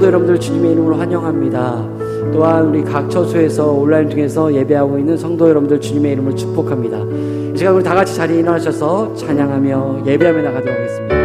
여러분들 주님의 이름으로 환영합니다. 또한 우리 각 처소에서 온라인 통해서 예배하고 있는 성도 여러분들 주님의 이름으로 축복합니다. 이 시간 우리 다 같이 자리에 일어나셔서 찬양하며 예배하며 나가도록 하겠습니다.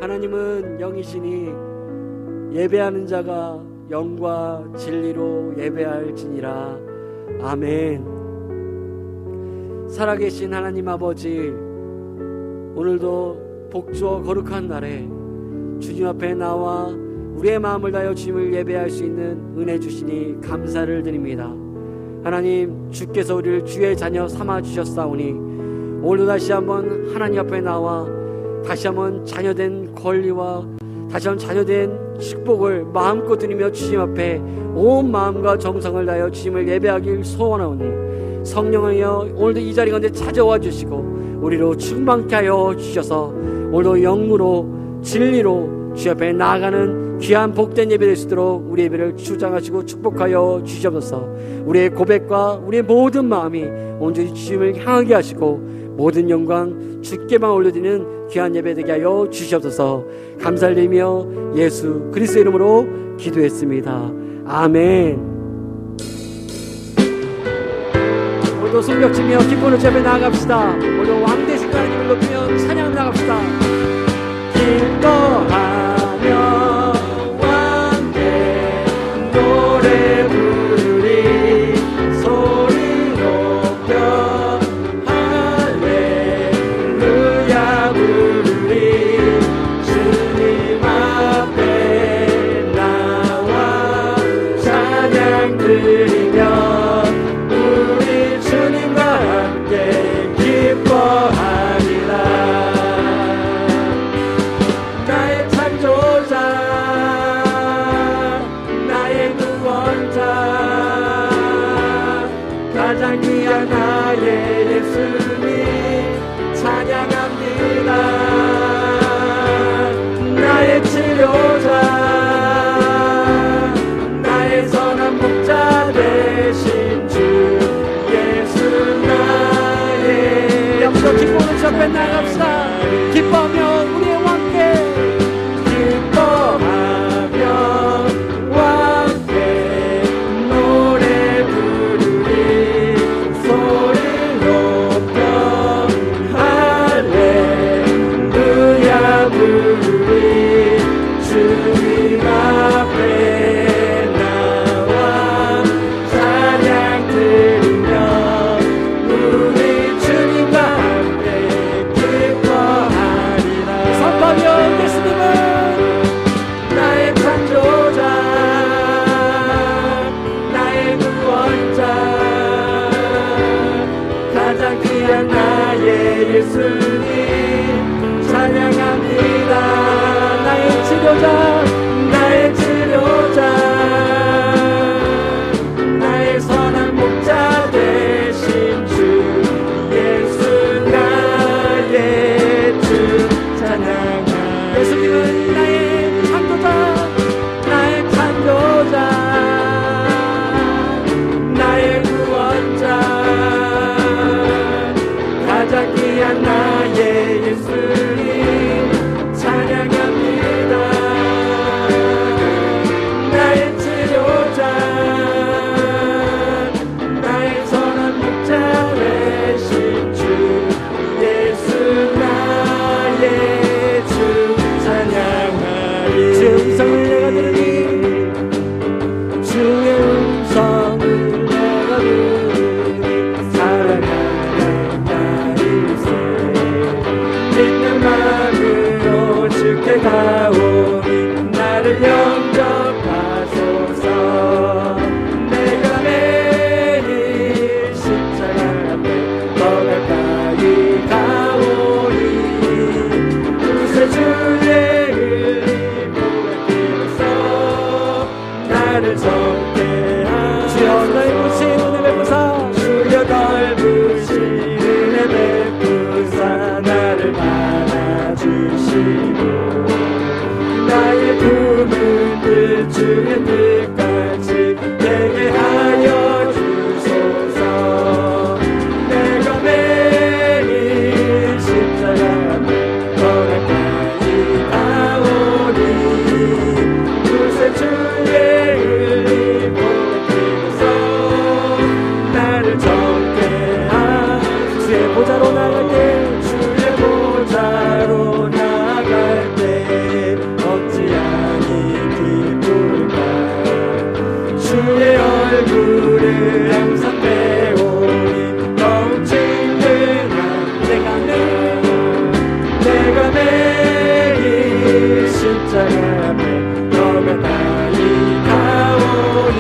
하나님은 영이시니 예배하는 자가 영과 진리로 예배할지니라. 아멘. 살아계신 하나님 아버지, 오늘도 복주어 거룩한 날에 주님 앞에 나와 우리의 마음을 다하여 주님을 예배할 수 있는 은혜 주시니 감사를 드립니다. 하나님, 주께서 우리를 주의 자녀 삼아 주셨사오니 오늘도 다시 한번 하나님 앞에 나와 다시 한번 자녀된 권리와 다시 한번 자녀된 축복을 마음껏 드리며 주님 앞에 온 마음과 정성을 다하여 주님을 예배하길 소원하오니 성령이여 오늘도 이 자리 가운데 찾아와 주시고 우리로 충만케 하여 주셔서 오늘도 영으로 진리로 주 앞에 나아가는 귀한 복된 예배 될 수 있도록 우리 예배를 주장하시고 축복하여 주시옵소서. 우리의 고백과 우리의 모든 마음이 온전히 주님을 향하게 하시고 모든 영광 주께만 올려드리는 귀한 예배 되게 하여 주시옵소서. 감사드리며 예수 그리스도의 이름으로 기도했습니다. 아멘. 오늘도 손뼉치며 기쁨으로 주 앞에 나아갑시다. 오늘도 왕되신 하나님을 높이며 찬양 나갑시다. 기뻐하며 왕께 노래 부르리 소리 높여 할렐루야 부르리 주님 앞에 나와 찬양 드리며 우리 주님과 함께 기뻐하리라. 나의 창조자 나의 구원자 가장 귀한 나의 예수님 찬양합니다. 나의 치료자 나의 선한 목자 되신 주 예수 나의 영도 기쁨으로 주 앞에 나갑시다. 기뻐하며 우리의 왕께 기뻐하며 왕께 노래 부르리 소리 높여 할렐루야 부르리 주님 앞에 나와 찬양 드리며 우리 주님과 함께 기뻐하리라. 선포하며 예수님은 나의 창조자 나의 구원자 가장 귀한 나의 예수님 찬양합니다. 나의 치료자, 나의 치료자, 나의 선한 목자 되신 주 예수 나의 주 찬양하리. 예수님은 나의 창조자, 나의 창조자, 나의 구원자, 가장 귀한 나의 예수님 찬양합니다. 나의 치료자, 나의 선한 목자 되신 주 예수 나의 주 찬양하리. 주의 음성을 내가 들으니, 주의 음성을 내가 들으니 살아가는 나일세. 믿는 마음으로 주께 가오니 나를 영접하소서. 내가 매일 십자가 앞에 더 가까이 가오니 구세 주의 흘림을 빌어서 나를 정케 하소서. 주여 넓으신 은혜 베푸사, 주여 넓으신 은혜 베푸사 나를 받아주시고 나의 품은 뜻 주의 뜻같이 되게 하여 주소서. 내가 매일 십자가 앞에 더 가까이 가오니 구세 주의 흘림 보내서 나를 정케 하소서. 주의 보좌로 나갈 때, 주의 보좌로 나갈 때 어찌하니 기쁠까. 주의 얼굴을 항상 배우니 더욱 친근한 내가 매일 십자가 앞에 더 가까이 가오니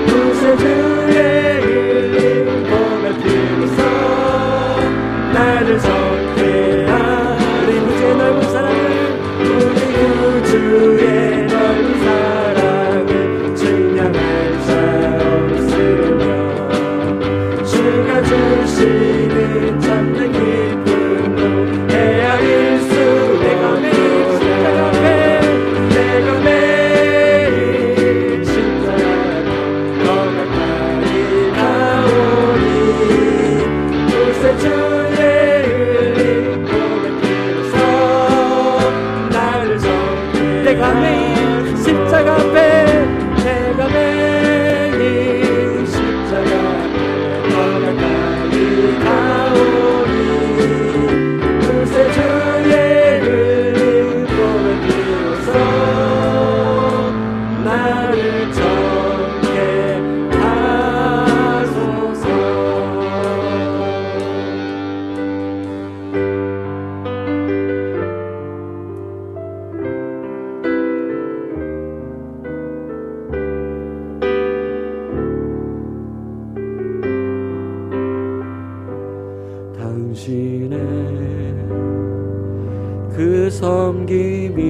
구세 주의 흘림 보내 피로써 나를 정케 하리. 구주의 넓은 사랑을, 우리 구주의 넓은 사랑을 증명할 자 없으며 주가 주시는 참된 기쁨으로 헤아릴 수 내가 매일 십자가 앞에, 내가 매일 십자가 앞에 더 가까이 가오니 구세 주의 흘림 보내 피로써 나를 정케. 내가 매일 십자가 앞에, 내가 매일 십자가 앞에 더 가까이 가오니 구세 주의 흘림 보내 피로써 나를 정케 하소서. 당신의 그 섬김이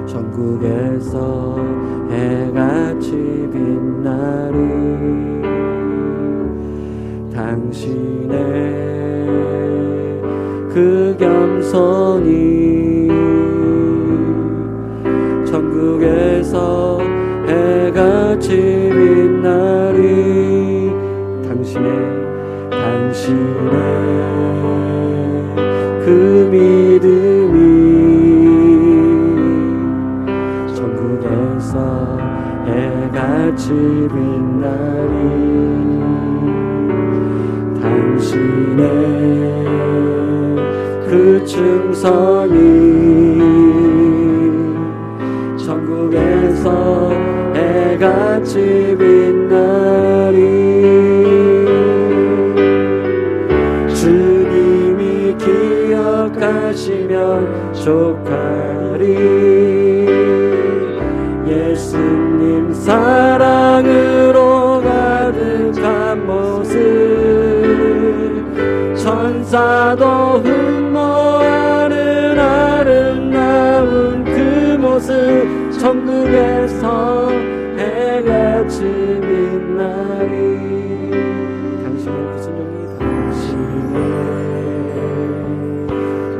전국에서 해같이 빛나리. 당신의 그 겸손이 전국에서 해같이 빛나리. 당신의 그 믿음이 전국에서 해같이 빛나리. 당신의 그 충성이 전국에서 해같이 빛나리. 주님이 기억하시면 족하리. 예수님 사랑으로 가득한 모습 전 천사도 흠모하는 아름다운 그 모습 천국에서 해가 지는 날이 당신의 그 순종이 당신의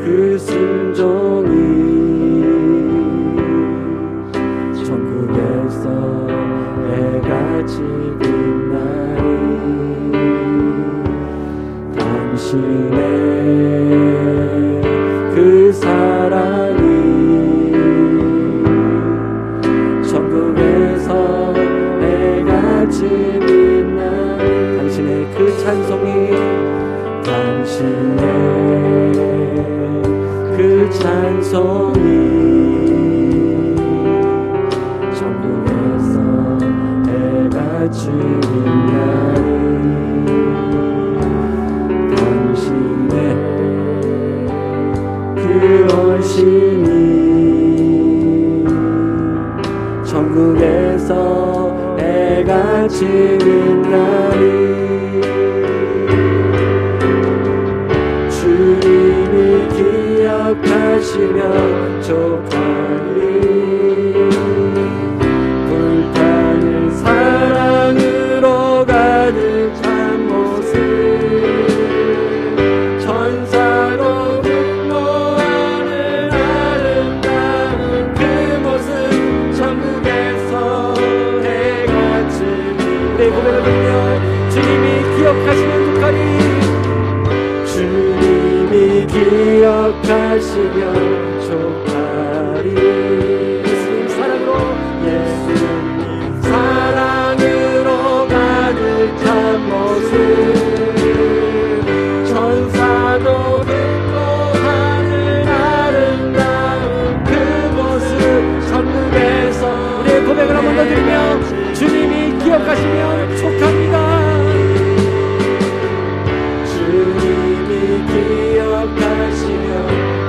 그 순종이 천국에서 해가 지는 날이 당신의 그 사랑이 천국에서 해가 지는 날 당신의 그 찬송이 당신의 그 찬송이 천국에서 해가 지는 날이 당신의 그 헌신이 천국에서 해가 지는 날이 주님이 기억하시며 족하리 불타는 사랑으로 가득한 모습 천사로 흠모하는 아름다운 그 모습 천국에서 해가 지는 내 고백을 들으며 주님이 기억하시면 족하리 주님이 기억하시며 족하리 예수님 사랑으로 예수님 사랑으로 가득한 모습 천사도 흠모하는 아름다운 그 모습 천국에서 우리의 고백을 한 번 더 드리며 주님이 기억하시며 족합니다 주님이 기억하시며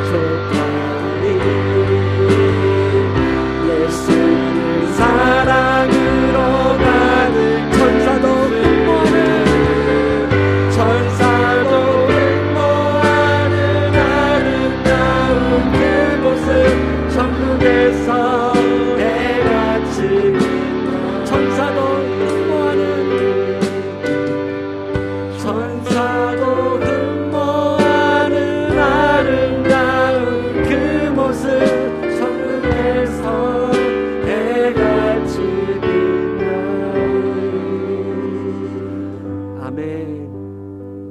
족하리 예수님 사랑으로 가득 천사도 흠모하는 아름다운 그 모습 천국에서 해가 지는 천사도 흠모하는 아름다운 그 모습 천국에서 해가 지는 날 아멘.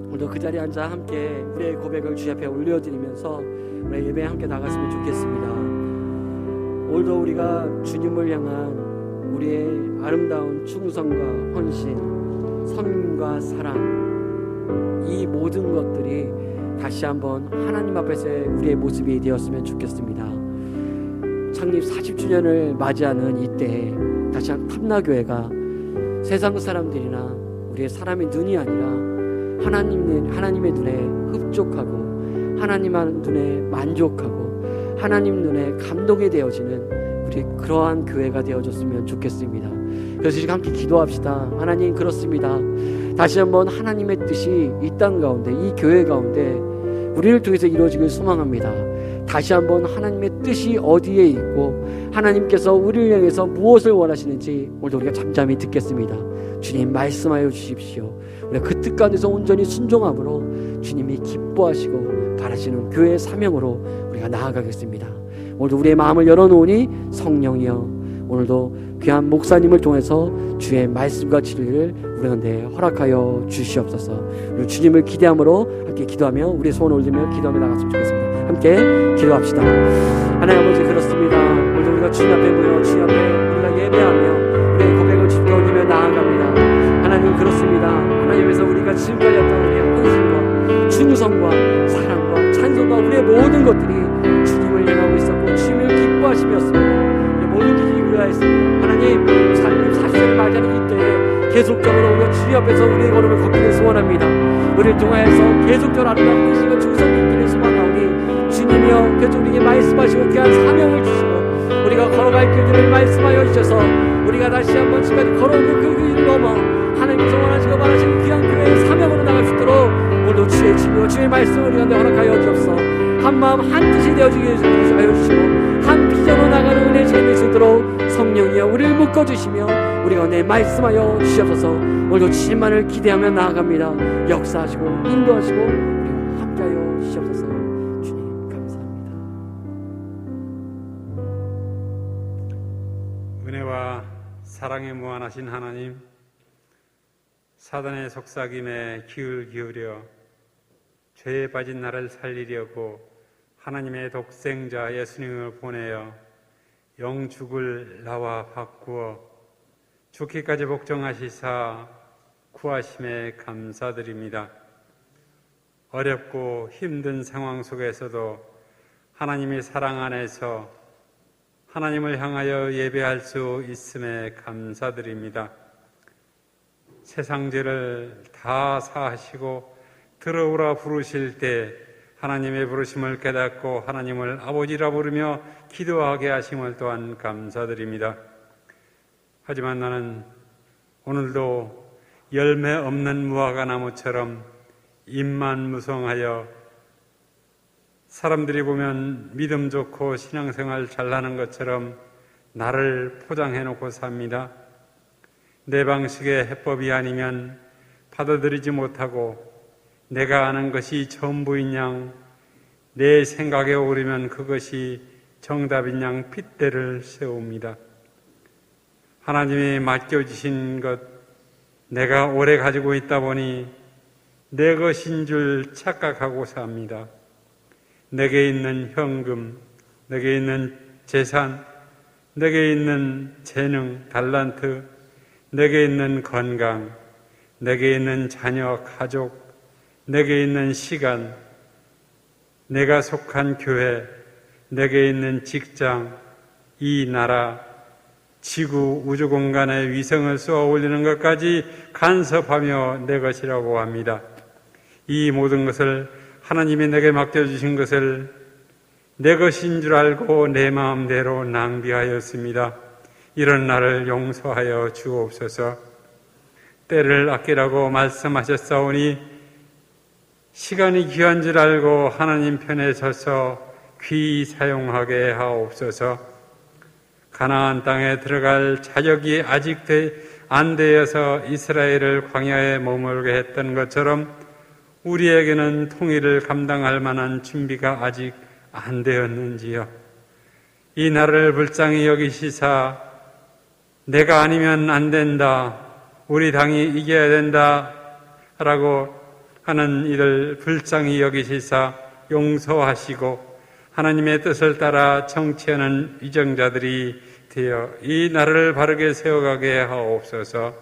오늘도 그 자리에 앉아 함께 우리의 고백을 주님 앞에 올려드리면서 우리 예배에 함께 나갔으면 좋겠습니다. 오늘도 우리가 주님을 향한 우리의 아름다운 충성과 헌신, 섬김과 사랑 이 모든 것들이 다시 한번 하나님 앞에서의 우리의 모습이 되었으면 좋겠습니다. 창립 40주년을 맞이하는 이때에 다시 한 탐나교회가 세상 사람들이나 우리의 사람의 눈이 아니라 하나님의 눈에 흡족하고 하나님 눈에 만족하고 하나님 눈에 감동이 되어지는 우리 그러한 교회가 되어졌으면 좋겠습니다. 그래서 지금 함께 기도합시다. 하나님 그렇습니다. 다시 한번 하나님의 뜻이 이 땅 가운데 이 교회 가운데 우리를 통해서 이루어지길 소망합니다. 다시 한번 하나님의 뜻이 어디에 있고 하나님께서 우리를 향해서 무엇을 원하시는지 오늘도 우리가 잠잠히 듣겠습니다. 주님 말씀하여 주십시오. 우리가 그 뜻 가운데서 온전히 순종함으로 주님이 기뻐하시고 바라시는 교회의 사명으로 우리가 나아가겠습니다. 오늘도 우리의 마음을 열어놓으니 성령이여 오늘도 귀한 목사님을 통해서 주의 말씀과 진리를 우리 가운데 허락하여 주시옵소서. 우리 주님을 기대함으로 함께 기도하며 우리의 소원을 올리며 기도하며 나갔으면 좋겠습니다. 함께 기도합시다. 하나님 아버지 그렇습니다. 오늘도 우리가 주님 앞에 모여 주님 앞에 우리가 예배하며 우리의 고백을 주께 올리며 나아갑니다. 하나님 그렇습니다. 하나님께서 우리가 지금까지 했던 우리의 헌신과 충성과 사랑과 찬송과 우리의 모든 것들이 주님을 향하고 있었고 주님을 기뻐하시면습니다. 모든 길이 위하였습니다. 하나님 삶의 사실을 맞이하는 이때에 계속적으로 우리가 주님 앞에서 우리의 걸음을 걷기를 소원합니다. 우리를 통하여서 계속적으로 아름다운 헌신과 충성이 있기를 소망하오니 주님이여 계속 우리에게 말씀하시고 귀한 사명을 주시고 우리가 걸어갈 길들을 말씀하여 주셔서 우리가 다시 한번 지금까지 걸어오는 그 길을 넘어 하나님께서 원하시고 바라시는 귀한 교회의 사명으로 나갈 수 있도록 오늘도 주의 진리와 주의 말씀을 우리 가운데 허락하여 주옵소서. 한마음 한뜻이 되어지게 하여 주시고 한 비전으로 나가는 은혜 시간이 될 수 있도록 성령이여 우리를 묶어주시며 우리 가운데 말씀하여 주시옵소서. 오늘도 주님만을 기대하며 나아갑니다. 역사하시고 인도하시고 우리와 함께하여 주시옵소서. 주님 감사합니다. 은혜와 사랑에 무한하신 하나님, 사단의 속삭임에 귀를 기울여 죄에 빠진 나를 살리려고 하나님의 독생자 예수님을 보내어 영죽을 나와 바꾸어 죽기까지 복종하시사 구하심에 감사드립니다. 어렵고 힘든 상황 속에서도 하나님의 사랑 안에서 하나님을 향하여 예배할 수 있음에 감사드립니다. 세상 죄를 다 사하시고 들어오라 부르실 때 하나님의 부르심을 깨닫고 하나님을 아버지라 부르며 기도하게 하심을 또한 감사드립니다. 하지만 나는 오늘도 열매 없는 무화과 나무처럼 입만 무성하여 사람들이 보면 믿음 좋고 신앙생활 잘하는 것처럼 나를 포장해놓고 삽니다. 내 방식의 해법이 아니면 받아들이지 못하고 내가 아는 것이 전부인 양, 내 생각에 오르면 그것이 정답인 양 핏대를 세웁니다. 하나님이 맡겨주신 것 내가 오래 가지고 있다 보니 내 것인 줄 착각하고 삽니다. 내게 있는 현금, 내게 있는 재산, 내게 있는 재능, 달란트, 내게 있는 건강, 내게 있는 자녀, 가족, 내게 있는 시간, 내가 속한 교회, 내게 있는 직장, 이 나라, 지구, 우주 공간에 위성을 쏘아 올리는 것까지 간섭하며 내 것이라고 합니다. 이 모든 것을 하나님이 내게 맡겨주신 것을 내 것인 줄 알고 내 마음대로 낭비하였습니다. 이런 나를 용서하여 주옵소서. 때를 아끼라고 말씀하셨사오니 시간이 귀한 줄 알고 하나님 편에 서서 귀히 사용하게 하옵소서. 가나안 땅에 들어갈 자격이 아직 안 되어서 이스라엘을 광야에 머물게 했던 것처럼 우리에게는 통일을 감당할 만한 준비가 아직 안 되었는지요. 이 나라를 불쌍히 여기시사 내가 아니면 안 된다, 우리 당이 이겨야 된다 라고 하는 이들 불쌍히 여기시사 용서하시고 하나님의 뜻을 따라 정치하는 위정자들이 되어 이 나라를 바르게 세워가게 하옵소서.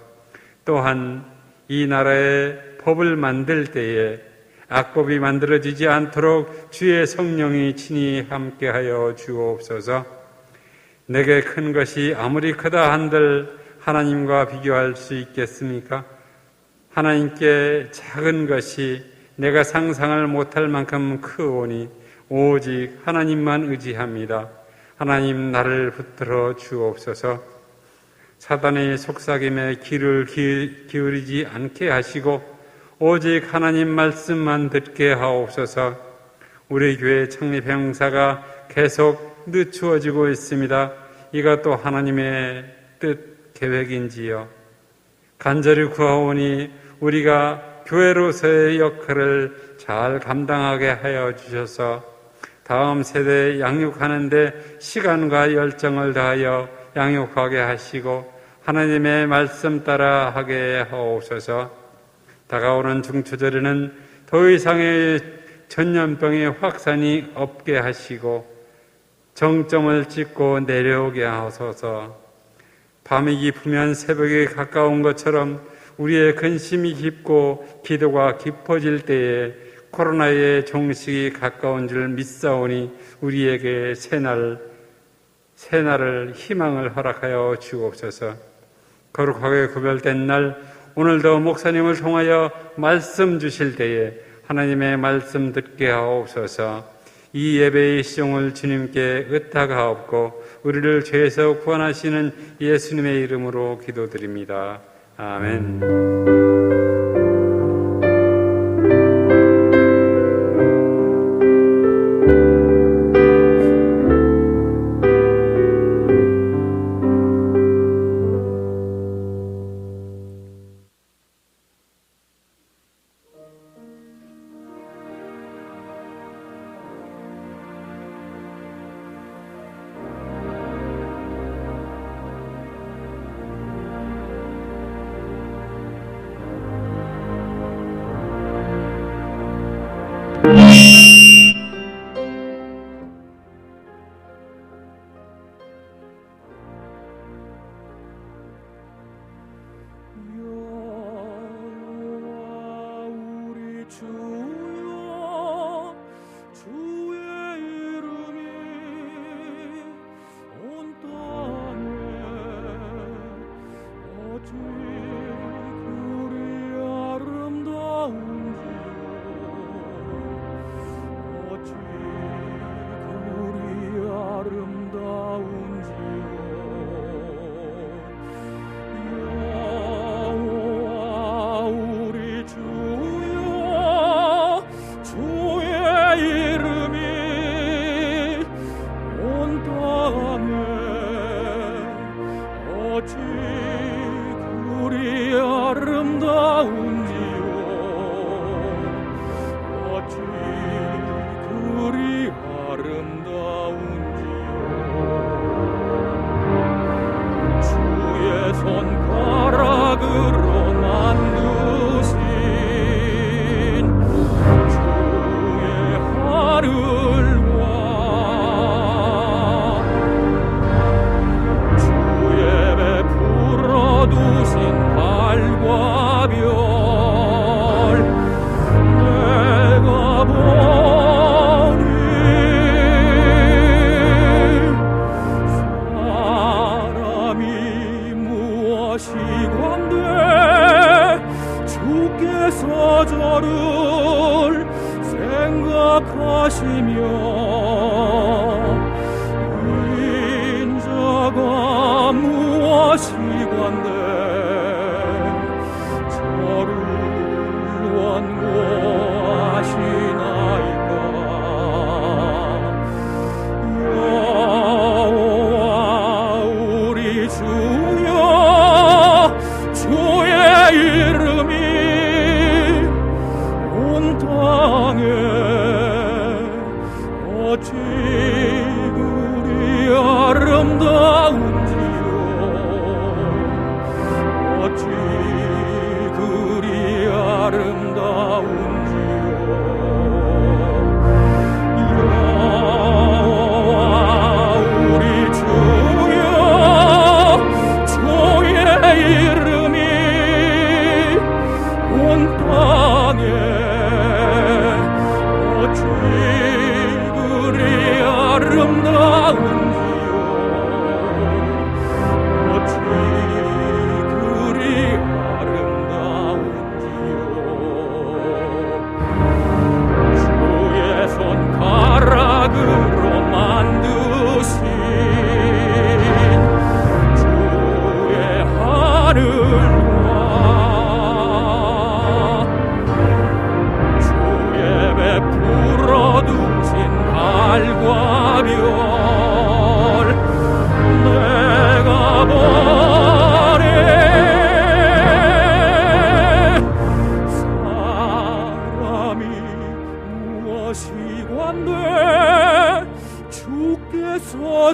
또한 이 나라의 법을 만들 때에 악법이 만들어지지 않도록 주의 성령이 친히 함께하여 주옵소서. 내게 큰 것이 아무리 크다 한들 하나님과 비교할 수 있겠습니까? 하나님께 작은 것이 내가 상상을 못할 만큼 크오니 오직 하나님만 의지합니다. 하나님 나를 붙들어 주옵소서. 사단의 속삭임에 귀를 기울이지 않게 하시고 오직 하나님 말씀만 듣게 하옵소서. 우리 교회 창립 행사가 계속 늦추어지고 있습니다. 이것도 하나님의 뜻 계획인지요. 간절히 구하오니 우리가 교회로서의 역할을 잘 감당하게 하여 주셔서 다음 세대에 양육하는데 시간과 열정을 다하여 양육하게 하시고 하나님의 말씀 따라 하게 하옵소서. 다가오는 중추절에는 더 이상의 전염병의 확산이 없게 하시고 정점을 찍고 내려오게 하소서. 밤이 깊으면 새벽이 가까운 것처럼 우리의 근심이 깊고 기도가 깊어질 때에 코로나의 종식이 가까운 줄 믿사오니 우리에게 새날을 희망을 허락하여 주옵소서. 거룩하게 구별된 날 오늘도 목사님을 통하여 말씀 주실 때에 하나님의 말씀 듣게 하옵소서. 이 예배의 시종을 주님께 의탁하옵고 우리를 죄에서 구원하시는 예수님의 이름으로 기도드립니다. 아멘.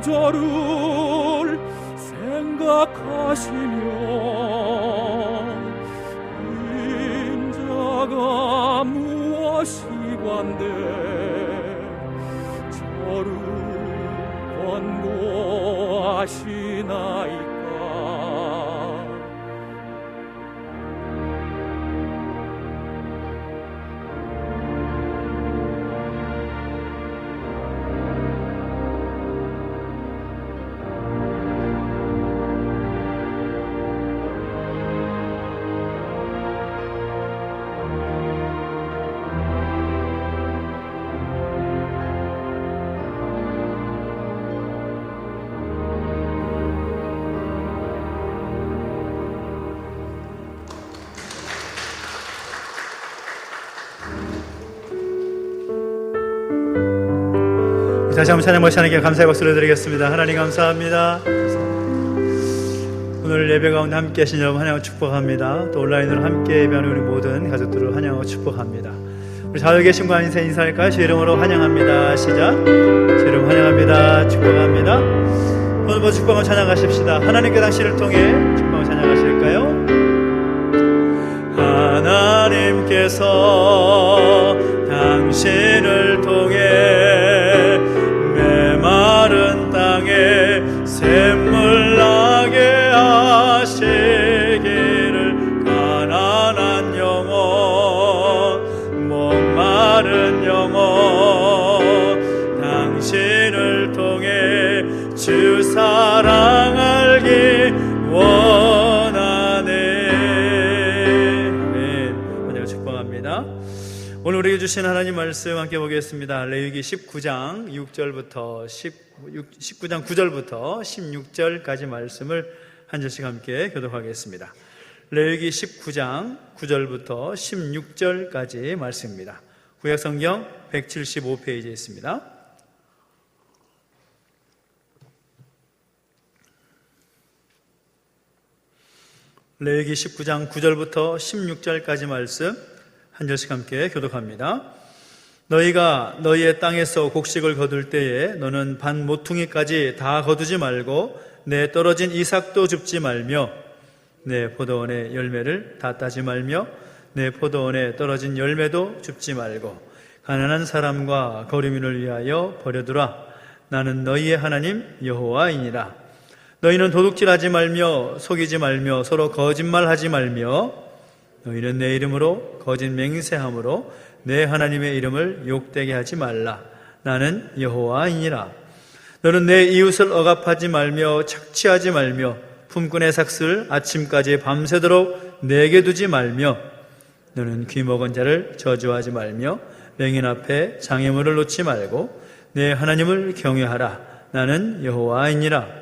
저를 생각하시며 인자가 무엇이관대 저를 권고하시나이까. 다시 한번 찬양 하나님께 감사의 박수를 드리겠습니다. 하나님 감사합니다. 오늘 예배 가운데 함께 하신 여러분 환영하고 축복합니다. 또 온라인으로 함께 예배하는 우리 모든 가족들을 환영하고 축복합니다. 우리 좌우에 계신 분 인사 인사할까요? 주 이름으로 환영합니다. 시작. 주 이름 환영합니다. 축복합니다. 오늘 모두 축복하고 찬양하십시다. 하나님께 당신을 통해 축복하고 찬양하실까요? 하나님께서 당신을 통해 메마른 땅에 샘물 나게 하시기를 가난한 영혼 목마른 영혼 당신을 통해 주 사랑 알기 원하네. 오늘 축복합니다. 오늘 우리에게 주신 하나님 말씀 함께 보겠습니다. 레위기 19장 9절부터 16절까지 말씀을 한 절씩 함께 교독하겠습니다. 레위기 19장 9절부터 16절까지 말씀입니다. 구약성경 175페이지에 있습니다. 레위기 19장 9절부터 16절까지 말씀 한 절씩 함께 교독합니다. 너희가 너희의 땅에서 곡식을 거둘 때에 너는 반 모퉁이까지 다 거두지 말고 내 떨어진 이삭도 줍지 말며 내 포도원의 열매를 다 따지 말며 내 포도원에 떨어진 열매도 줍지 말고 가난한 사람과 거류민을 위하여 버려두라. 나는 너희의 하나님 여호와이니라. 너희는 도둑질하지 말며 속이지 말며 서로 거짓말하지 말며 너희는 내 이름으로 거짓 맹세함으로 내 하나님의 이름을 욕되게 하지 말라. 나는 여호와이니라. 너는 내 이웃을 억압하지 말며 착취하지 말며 품꾼의 삭슬 아침까지 밤새도록 내게 두지 말며 너는 귀먹은 자를 저주하지 말며 맹인 앞에 장애물을 놓지 말고 내 하나님을 경외하라. 나는 여호와이니라.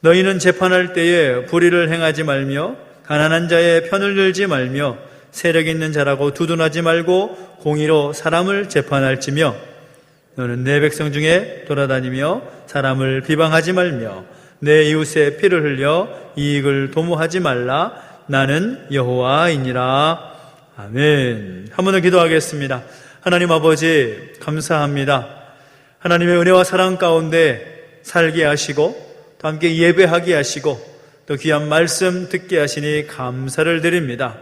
너희는 재판할 때에 불의를 행하지 말며 가난한 자의 편을 들지 말며 세력 있는 자라고 두둔하지 말고 공의로 사람을 재판할지며 너는 내 백성 중에 돌아다니며 사람을 비방하지 말며 내 이웃의 피를 흘려 이익을 도모하지 말라. 나는 여호와이니라. 아멘. 한 번 더 기도하겠습니다. 하나님 아버지 감사합니다. 하나님의 은혜와 사랑 가운데 살게 하시고 또 함께 예배하게 하시고 또 귀한 말씀 듣게 하시니 감사를 드립니다.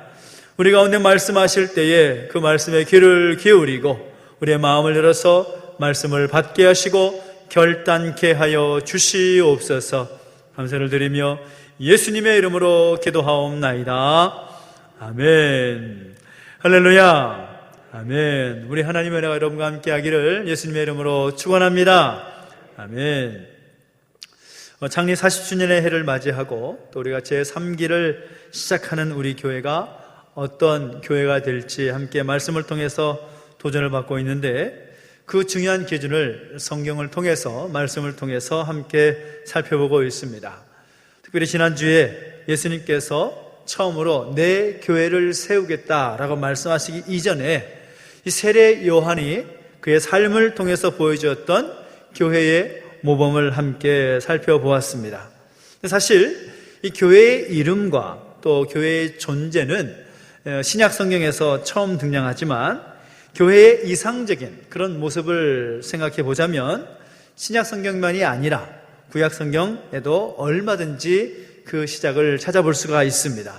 우리 가운데 말씀하실 때에 그 말씀에 귀를 기울이고 우리의 마음을 열어서 말씀을 받게 하시고 결단케 하여 주시옵소서. 감사를 드리며 예수님의 이름으로 기도하옵나이다. 아멘. 할렐루야. 아멘. 우리 하나님의 은혜가 여러분과 함께 하기를 예수님의 이름으로 축원합니다. 아멘. 창립 40주년의 해를 맞이하고 또 우리가 제3기를 시작하는 우리 교회가 어떤 교회가 될지 함께 말씀을 통해서 도전을 받고 있는데 그 중요한 기준을 성경을 통해서 말씀을 통해서 함께 살펴보고 있습니다. 특별히 지난주에 예수님께서 처음으로 내 교회를 세우겠다라고 말씀하시기 이전에 이 세례 요한이 그의 삶을 통해서 보여주었던 교회의 모범을 함께 살펴보았습니다. 사실 이 교회의 이름과 또 교회의 존재는 신약 성경에서 처음 등장하지만 교회의 이상적인 그런 모습을 생각해 보자면 신약 성경만이 아니라 구약 성경에도 얼마든지 그 시작을 찾아볼 수가 있습니다.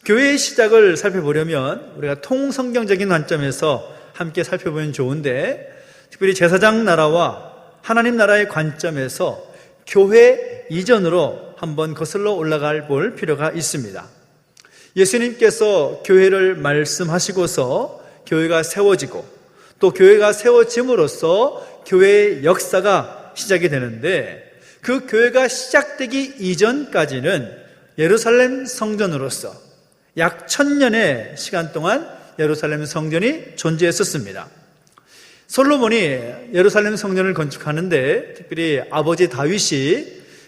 교회의 시작을 살펴보려면 우리가 통성경적인 관점에서 함께 살펴보면 좋은데 특별히 제사장 나라와 하나님 나라의 관점에서 교회 이전으로 한번 거슬러 올라갈 볼 필요가 있습니다. 예수님께서 교회를 말씀하시고서 교회가 세워지고 또 교회가 세워짐으로써 교회의 역사가 시작이 되는데 그 교회가 시작되기 이전까지는 예루살렘 성전으로서 약 1000년의 시간 동안 예루살렘 성전이 존재했었습니다. 솔로몬이 예루살렘 성전을 건축하는데 특별히 아버지 다윗이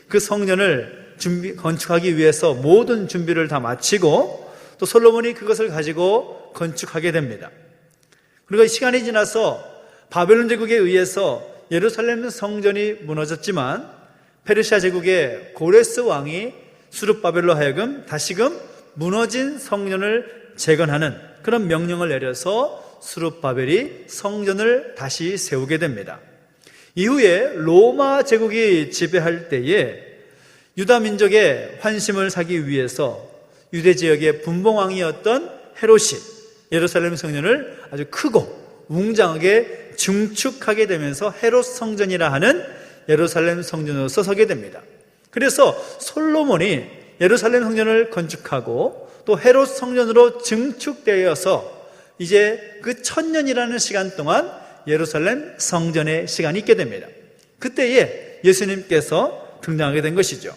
그 성전을 건축하기 위해서 모든 준비를 다 마치고 또 솔로몬이 그것을 가지고 건축하게 됩니다. 그리고 시간이 지나서 바벨론 제국에 의해서 예루살렘 성전이 무너졌지만 페르시아 제국의 고레스 왕이 수룹바벨로 하여금 다시금 무너진 성전을 재건하는 그런 명령을 내려서 수룹바벨이 성전을 다시 세우게 됩니다. 이후에 로마 제국이 지배할 때에 유다 민족의 환심을 사기 위해서 유대 지역의 분봉왕이었던 헤롯이 예루살렘 성전을 아주 크고 웅장하게 증축하게 되면서 헤롯 성전이라 하는 예루살렘 성전으로서 서게 됩니다. 그래서 솔로몬이 예루살렘 성전을 건축하고 또 헤롯 성전으로 증축되어서 이제 그 1000년이라는 시간 동안 예루살렘 성전의 시간이 있게 됩니다. 그때에 예수님께서 등장하게 된 것이죠.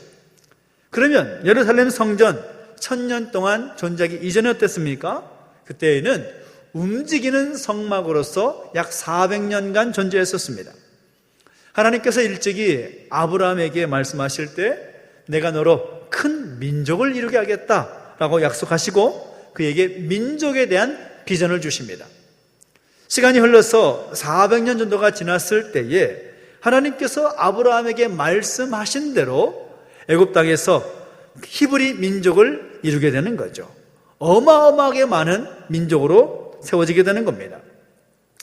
그러면 예루살렘 성전 1000년 동안 존재하기 이전에 어땠습니까? 그때에는 움직이는 성막으로서 약 400년간 존재했었습니다. 하나님께서 일찍이 아브라함에게 말씀하실 때 내가 너로 큰 민족을 이루게 하겠다라고 약속하시고 그에게 민족에 대한 비전을 주십니다. 시간이 흘러서 400년 정도가 지났을 때에 하나님께서 아브라함에게 말씀하신 대로 애굽 땅에서 히브리 민족을 이루게 되는 거죠. 어마어마하게 많은 민족으로 세워지게 되는 겁니다.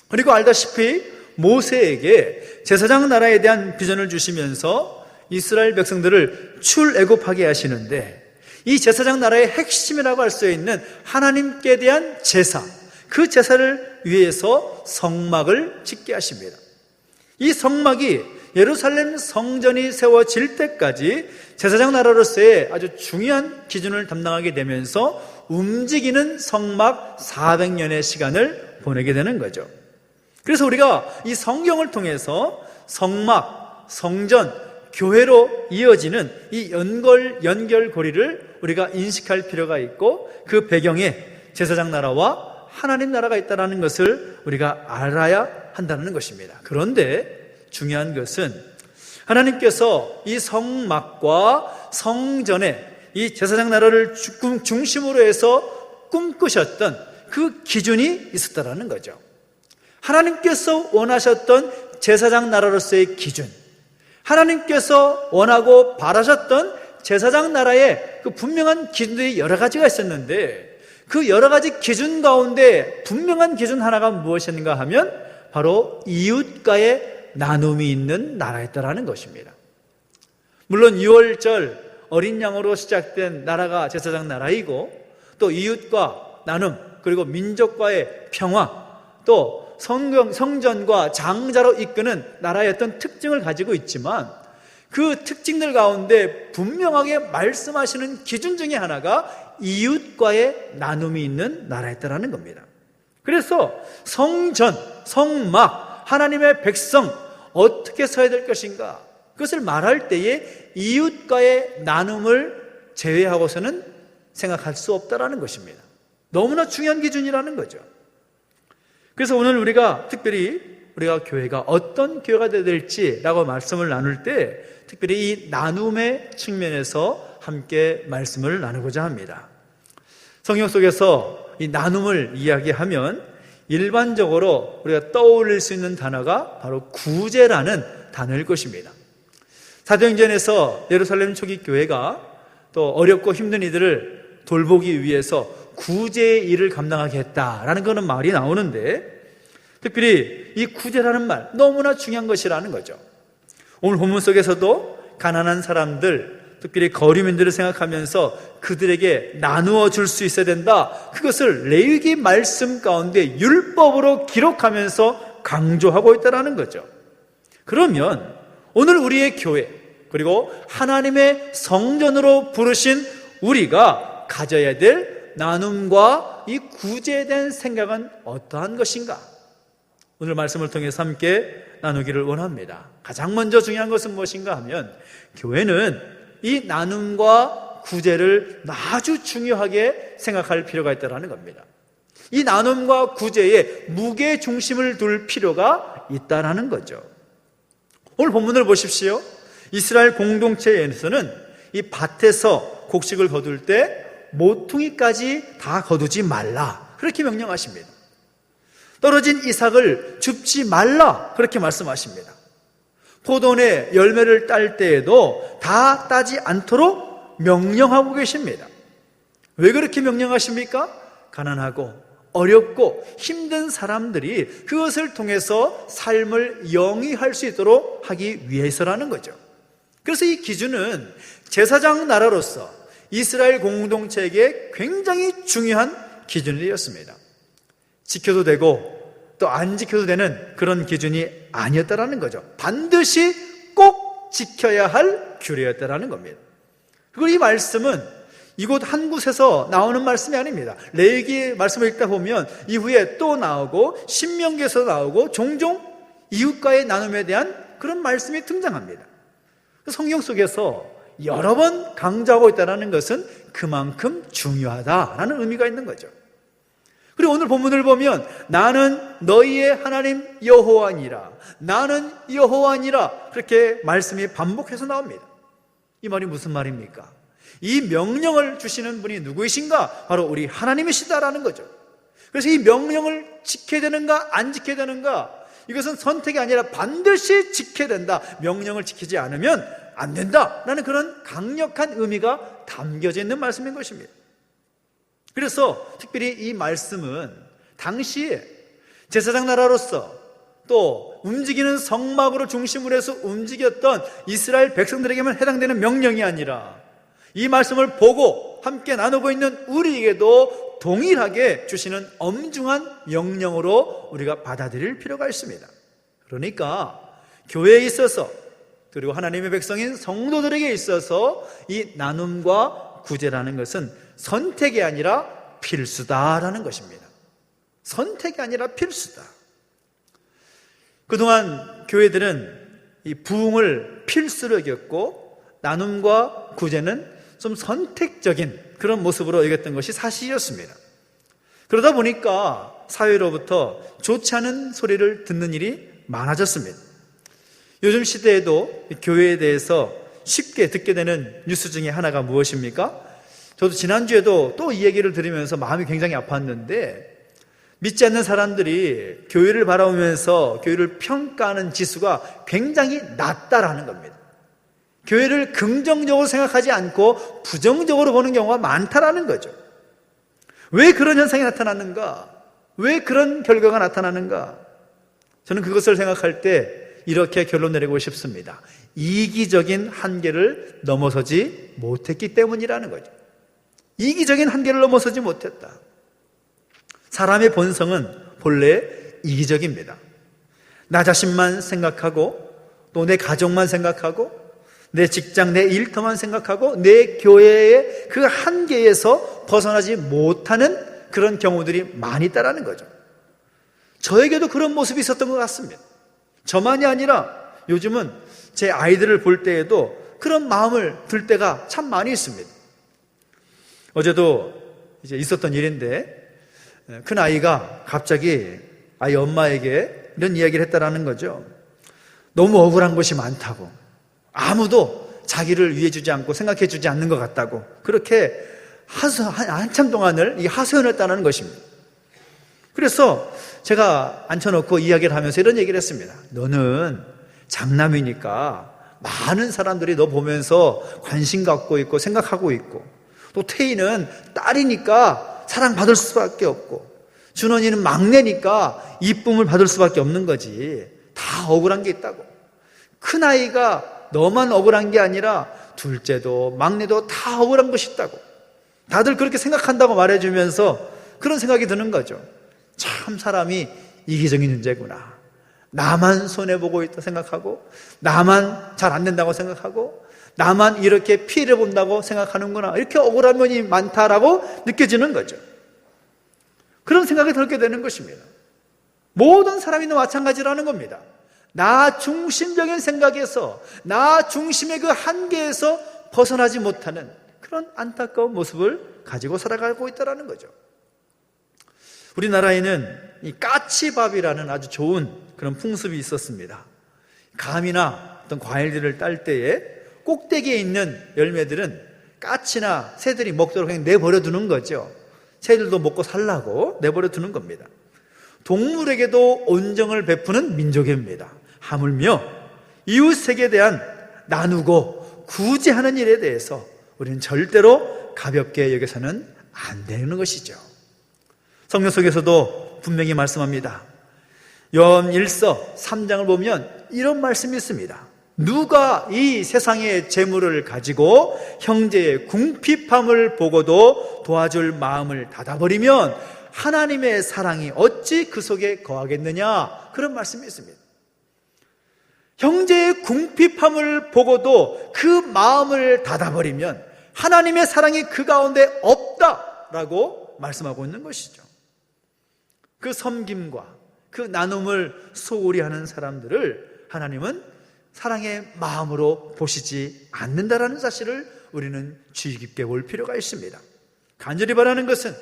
그리고 알다시피 모세에게 제사장 나라에 대한 비전을 주시면서 이스라엘 백성들을 출애굽하게 하시는데 이 제사장 나라의 핵심이라고 할 수 있는 하나님께 대한 제사, 그 제사를 위해서 성막을 짓게 하십니다. 이 성막이 예루살렘 성전이 세워질 때까지 제사장 나라로서의 아주 중요한 기준을 담당하게 되면서 움직이는 성막 400년의 시간을 보내게 되는 거죠. 그래서 우리가 이 성경을 통해서 성막, 성전, 교회로 이어지는 이 연결고리를 우리가 인식할 필요가 있고 그 배경에 제사장 나라와 하나님 나라가 있다는 것을 우리가 알아야 한다는 것입니다. 그런데 중요한 것은 하나님께서 이 성막과 성전에 이 제사장 나라를 중심으로 해서 꿈꾸셨던 그 기준이 있었다는 거죠. 하나님께서 원하셨던 제사장 나라로서의 기준, 하나님께서 원하고 바라셨던 제사장 나라의 그 분명한 기준들이 여러 가지가 있었는데 그 여러 가지 기준 가운데 분명한 기준 하나가 무엇인가 하면 바로 이웃과의 나눔이 있는 나라였다라는 것입니다. 물론 6월절 어린 양으로 시작된 나라가 제사장 나라이고 또 이웃과 나눔 그리고 민족과의 평화 또 성전과 장자로 이끄는 나라의 어떤 특징을 가지고 있지만 그 특징들 가운데 분명하게 말씀하시는 기준 중에 하나가 이웃과의 나눔이 있는 나라였다라는 겁니다. 그래서 성전, 성막, 하나님의 백성 어떻게 서야 될 것인가 그것을 말할 때에 이웃과의 나눔을 제외하고서는 생각할 수 없다라는 것입니다. 너무나 중요한 기준이라는 거죠. 그래서 오늘 우리가 특별히 우리가 교회가 어떤 교회가 되어야 될지라고 말씀을 나눌 때 특별히 이 나눔의 측면에서 함께 말씀을 나누고자 합니다. 성경 속에서 이 나눔을 이야기하면 일반적으로 우리가 떠올릴 수 있는 단어가 바로 구제라는 단어일 것입니다. 사도행전에서 예루살렘 초기 교회가 또 어렵고 힘든 이들을 돌보기 위해서 구제의 일을 감당하게 했다라는 그런 말이 나오는데 특별히 이 구제라는 말 너무나 중요한 것이라는 거죠. 오늘 본문 속에서도 가난한 사람들 특별히 거류민들을 생각하면서 그들에게 나누어 줄 수 있어야 된다. 그것을 레위기 말씀 가운데 율법으로 기록하면서 강조하고 있다는 거죠. 그러면 오늘 우리의 교회 그리고 하나님의 성전으로 부르신 우리가 가져야 될 나눔과 이 구제에 대한 생각은 어떠한 것인가? 오늘 말씀을 통해서 함께 나누기를 원합니다. 가장 먼저 중요한 것은 무엇인가 하면 교회는 이 나눔과 구제를 아주 중요하게 생각할 필요가 있다는 겁니다. 이 나눔과 구제에 무게 중심을 둘 필요가 있다는 거죠. 오늘 본문을 보십시오. 이스라엘 공동체에서는 이 밭에서 곡식을 거둘 때 모퉁이까지 다 거두지 말라 그렇게 명령하십니다. 떨어진 이삭을 줍지 말라 그렇게 말씀하십니다. 포도원의 열매를 딸 때에도 다 따지 않도록 명령하고 계십니다. 왜 그렇게 명령하십니까? 가난하고 어렵고 힘든 사람들이 그것을 통해서 삶을 영위할 수 있도록 하기 위해서라는 거죠. 그래서 이 기준은 제사장 나라로서 이스라엘 공동체에게 굉장히 중요한 기준이었습니다. 지켜도 되고 또 안 지켜도 되는 그런 기준이 아니었다라는 거죠. 반드시 꼭 지켜야 할 규례였다라는 겁니다. 그리고 이 말씀은 이곳 한 곳에서 나오는 말씀이 아닙니다. 레위기 말씀을 읽다 보면 이후에 또 나오고 신명기에서 나오고 종종 이웃과의 나눔에 대한 그런 말씀이 등장합니다. 성경 속에서 여러 번 강조하고 있다는 것은 그만큼 중요하다라는 의미가 있는 거죠. 그리고 오늘 본문을 보면 나는 너희의 하나님 여호와니라, 나는 여호와니라, 그렇게 말씀이 반복해서 나옵니다. 이 말이 무슨 말입니까? 이 명령을 주시는 분이 누구이신가? 바로 우리 하나님이시다라는 거죠. 그래서 이 명령을 지켜야 되는가 안 지켜야 되는가, 이것은 선택이 아니라 반드시 지켜야 된다, 명령을 지키지 않으면 안 된다라는 그런 강력한 의미가 담겨져 있는 말씀인 것입니다. 그래서 특별히 이 말씀은 당시에 제사장 나라로서 또 움직이는 성막으로 중심으로 해서 움직였던 이스라엘 백성들에게만 해당되는 명령이 아니라 이 말씀을 보고 함께 나누고 있는 우리에게도 동일하게 주시는 엄중한 명령으로 우리가 받아들일 필요가 있습니다. 그러니까 교회에 있어서, 그리고 하나님의 백성인 성도들에게 있어서 이 나눔과 구제라는 것은 선택이 아니라 필수다라는 것입니다. 선택이 아니라 필수다. 그동안 교회들은 이 부흥을 필수로 여겼고 나눔과 구제는 좀 선택적인 그런 모습으로 여겼던 것이 사실이었습니다. 그러다 보니까 사회로부터 좋지 않은 소리를 듣는 일이 많아졌습니다. 요즘 시대에도 교회에 대해서 쉽게 듣게 되는 뉴스 중에 하나가 무엇입니까? 저도 지난주에도 또 이 얘기를 들으면서 마음이 굉장히 아팠는데, 믿지 않는 사람들이 교회를 바라보면서 교회를 평가하는 지수가 굉장히 낮다라는 겁니다. 교회를 긍정적으로 생각하지 않고 부정적으로 보는 경우가 많다라는 거죠. 왜 그런 현상이 나타나는가? 왜 그런 결과가 나타나는가? 저는 그것을 생각할 때 이렇게 결론 내리고 싶습니다. 이기적인 한계를 넘어서지 못했기 때문이라는 거죠. 이기적인 한계를 넘어서지 못했다. 사람의 본성은 본래 이기적입니다. 나 자신만 생각하고, 또 내 가족만 생각하고, 내 직장, 내 일터만 생각하고, 내 교회의 그 한계에서 벗어나지 못하는 그런 경우들이 많이 있다는 거죠. 저에게도 그런 모습이 있었던 것 같습니다. 저만이 아니라 요즘은 제 아이들을 볼 때에도 그런 마음을 들 때가 참 많이 있습니다. 어제도 이제 있었던 일인데, 큰 아이가 갑자기 아이 엄마에게 이런 이야기를 했다라는 거죠. 너무 억울한 것이 많다고, 아무도 자기를 위해주지 않고 생각해주지 않는 것 같다고, 그렇게 한참 동안을 이 하소연을 했다는 것입니다. 그래서 제가 앉혀놓고 이야기를 하면서 이런 얘기를 했습니다. 너는 장남이니까 많은 사람들이 너 보면서 관심 갖고 있고 생각하고 있고, 또 태희는 딸이니까 사랑받을 수밖에 없고, 준원이는 막내니까 이쁨을 받을 수밖에 없는 거지. 다 억울한 게 있다고. 큰아이가 너만 억울한 게 아니라 둘째도 막내도 다 억울한 것이 있다고. 다들 그렇게 생각한다고 말해주면서 그런 생각이 드는 거죠. 참 사람이 이기적인 존재구나. 나만 손해보고 있다 생각하고, 나만 잘 안 된다고 생각하고, 나만 이렇게 피해를 본다고 생각하는구나, 이렇게 억울한 면이 많다라고 느껴지는 거죠. 그런 생각이 들게 되는 것입니다. 모든 사람이 마찬가지라는 겁니다. 나 중심적인 생각에서, 나 중심의 그 한계에서 벗어나지 못하는 그런 안타까운 모습을 가지고 살아가고 있다는 거죠. 우리나라에는 이 까치밥이라는 아주 좋은 그런 풍습이 있었습니다. 감이나 어떤 과일들을 딸 때에 꼭대기에 있는 열매들은 까치나 새들이 먹도록 그냥 내버려 두는 거죠. 새들도 먹고 살라고 내버려 두는 겁니다. 동물에게도 온정을 베푸는 민족입니다. 하물며 이웃에게 대한 나누고 구제하는 일에 대해서 우리는 절대로 가볍게 여겨서는 안 되는 것이죠. 성경 속에서도 분명히 말씀합니다. 요한 1서 3장을 보면 이런 말씀이 있습니다. 누가 이 세상의 재물을 가지고 형제의 궁핍함을 보고도 도와줄 마음을 닫아버리면 하나님의 사랑이 어찌 그 속에 거하겠느냐, 그런 말씀이 있습니다. 형제의 궁핍함을 보고도 그 마음을 닫아버리면 하나님의 사랑이 그 가운데 없다라고 말씀하고 있는 것이죠. 그 섬김과 그 나눔을 소홀히 하는 사람들을 하나님은 사랑의 마음으로 보시지 않는다라는 사실을 우리는 주의 깊게 볼 필요가 있습니다. 간절히 바라는 것은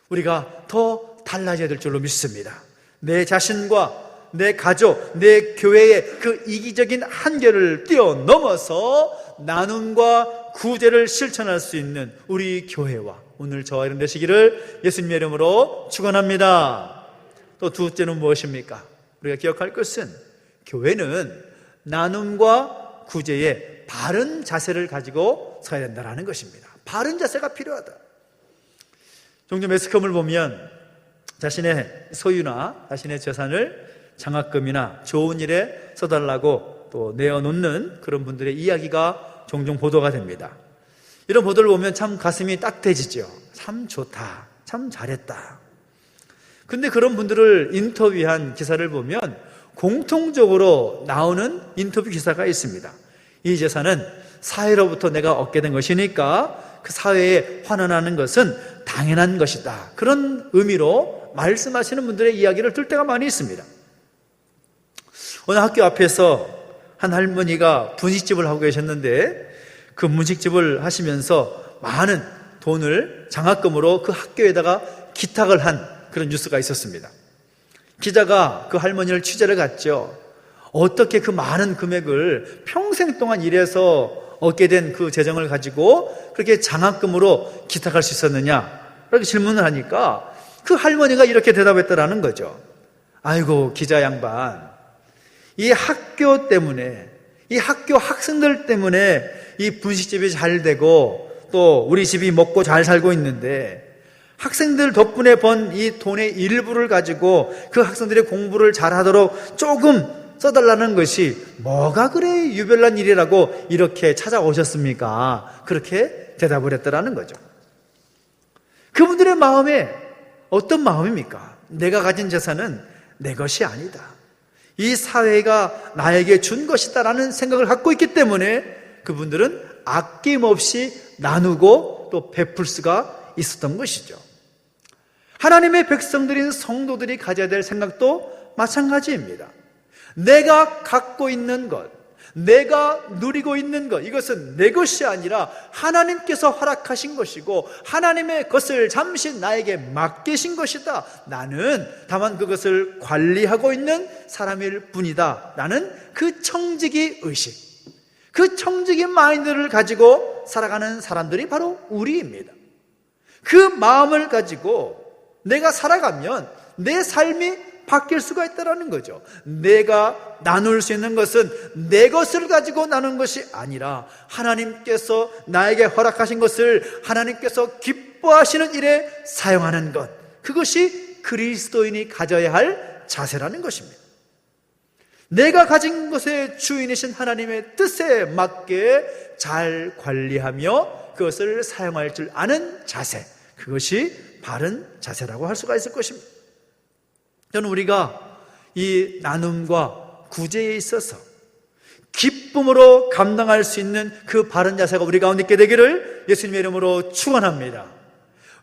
우리가 더 달라져야 될 줄로 믿습니다. 내 자신과 내 가족, 내 교회의 그 이기적인 한계를 뛰어넘어서 나눔과 구제를 실천할 수 있는 우리 교회와 오늘 저와 여러분 되시기를 예수님의 이름으로 축원합니다. 또 둘째는 무엇입니까? 우리가 기억할 것은 교회는 나눔과 구제에 바른 자세를 가지고 서야 된다는 것입니다. 바른 자세가 필요하다. 종종 매스컴을 보면 자신의 소유나 자신의 재산을 장학금이나 좋은 일에 써달라고 또 내어놓는 그런 분들의 이야기가 종종 보도가 됩니다. 이런 보도를 보면 참 가슴이 딱대지죠. 참 좋다, 참 잘했다. 근데 그런 분들을 인터뷰한 기사를 보면 공통적으로 나오는 인터뷰 기사가 있습니다. 이 재산은 사회로부터 내가 얻게 된 것이니까 그 사회에 환원하는 것은 당연한 것이다. 그런 의미로 말씀하시는 분들의 이야기를 들 때가 많이 있습니다. 어느 학교 앞에서 한 할머니가 분식집을 하고 계셨는데 그 분식집을 하시면서 많은 돈을 장학금으로 그 학교에다가 기탁을 한 그런 뉴스가 있었습니다. 기자가 그 할머니를 취재를 갔죠. 어떻게 그 많은 금액을 평생 동안 일해서 얻게 된 그 재정을 가지고 그렇게 장학금으로 기탁할 수 있었느냐 이렇게 질문을 하니까 그 할머니가 이렇게 대답했다라는 거죠. 아이고 기자 양반, 이 학교 때문에, 이 학교 학생들 때문에 이 분식집이 잘 되고 또 우리 집이 먹고 잘 살고 있는데 학생들 덕분에 번 이 돈의 일부를 가지고 그 학생들의 공부를 잘하도록 조금 써달라는 것이 뭐가 그래 유별난 일이라고 이렇게 찾아오셨습니까? 그렇게 대답을 했다라는 거죠. 그분들의 마음에 어떤 마음입니까? 내가 가진 재산은 내 것이 아니다, 이 사회가 나에게 준 것이다라는 생각을 갖고 있기 때문에 그분들은 아낌없이 나누고 또 베풀 수가 있었던 것이죠. 하나님의 백성들인 성도들이 가져야 될 생각도 마찬가지입니다. 내가 갖고 있는 것, 내가 누리고 있는 것, 이것은 내 것이 아니라 하나님께서 허락하신 것이고 하나님의 것을 잠시 나에게 맡기신 것이다. 나는 다만 그것을 관리하고 있는 사람일 뿐이다 라는 그 청지기 의식, 그 청지기 마인드를 가지고 살아가는 사람들이 바로 우리입니다. 그 마음을 가지고 내가 살아가면 내 삶이 바뀔 수가 있다는 거죠. 내가 나눌 수 있는 것은 내 것을 가지고 나눈 것이 아니라 하나님께서 나에게 허락하신 것을 하나님께서 기뻐하시는 일에 사용하는 것, 그것이 그리스도인이 가져야 할 자세라는 것입니다. 내가 가진 것의 주인이신 하나님의 뜻에 맞게 잘 관리하며 그것을 사용할 줄 아는 자세, 그것이 바른 자세라고 할 수가 있을 것입니다. 저는 우리가 이 나눔과 구제에 있어서 기쁨으로 감당할 수 있는 그 바른 자세가 우리 가운데 있게 되기를 예수님의 이름으로 축원합니다.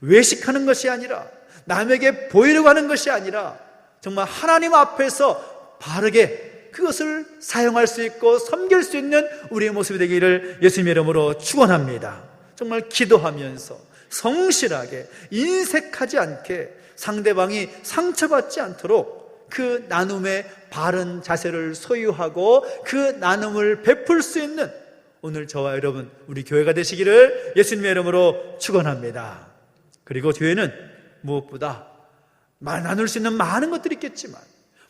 외식하는 것이 아니라, 남에게 보이려고 하는 것이 아니라 정말 하나님 앞에서 바르게 그것을 사용할 수 있고 섬길 수 있는 우리의 모습이 되기를 예수님의 이름으로 축원합니다. 정말 기도하면서 성실하게 인색하지 않게 상대방이 상처받지 않도록 그 나눔의 바른 자세를 소유하고 그 나눔을 베풀 수 있는 오늘 저와 여러분 우리 교회가 되시기를 예수님의 이름으로 축원합니다. 그리고 교회는 무엇보다 나눌 수 있는 많은 것들이 있겠지만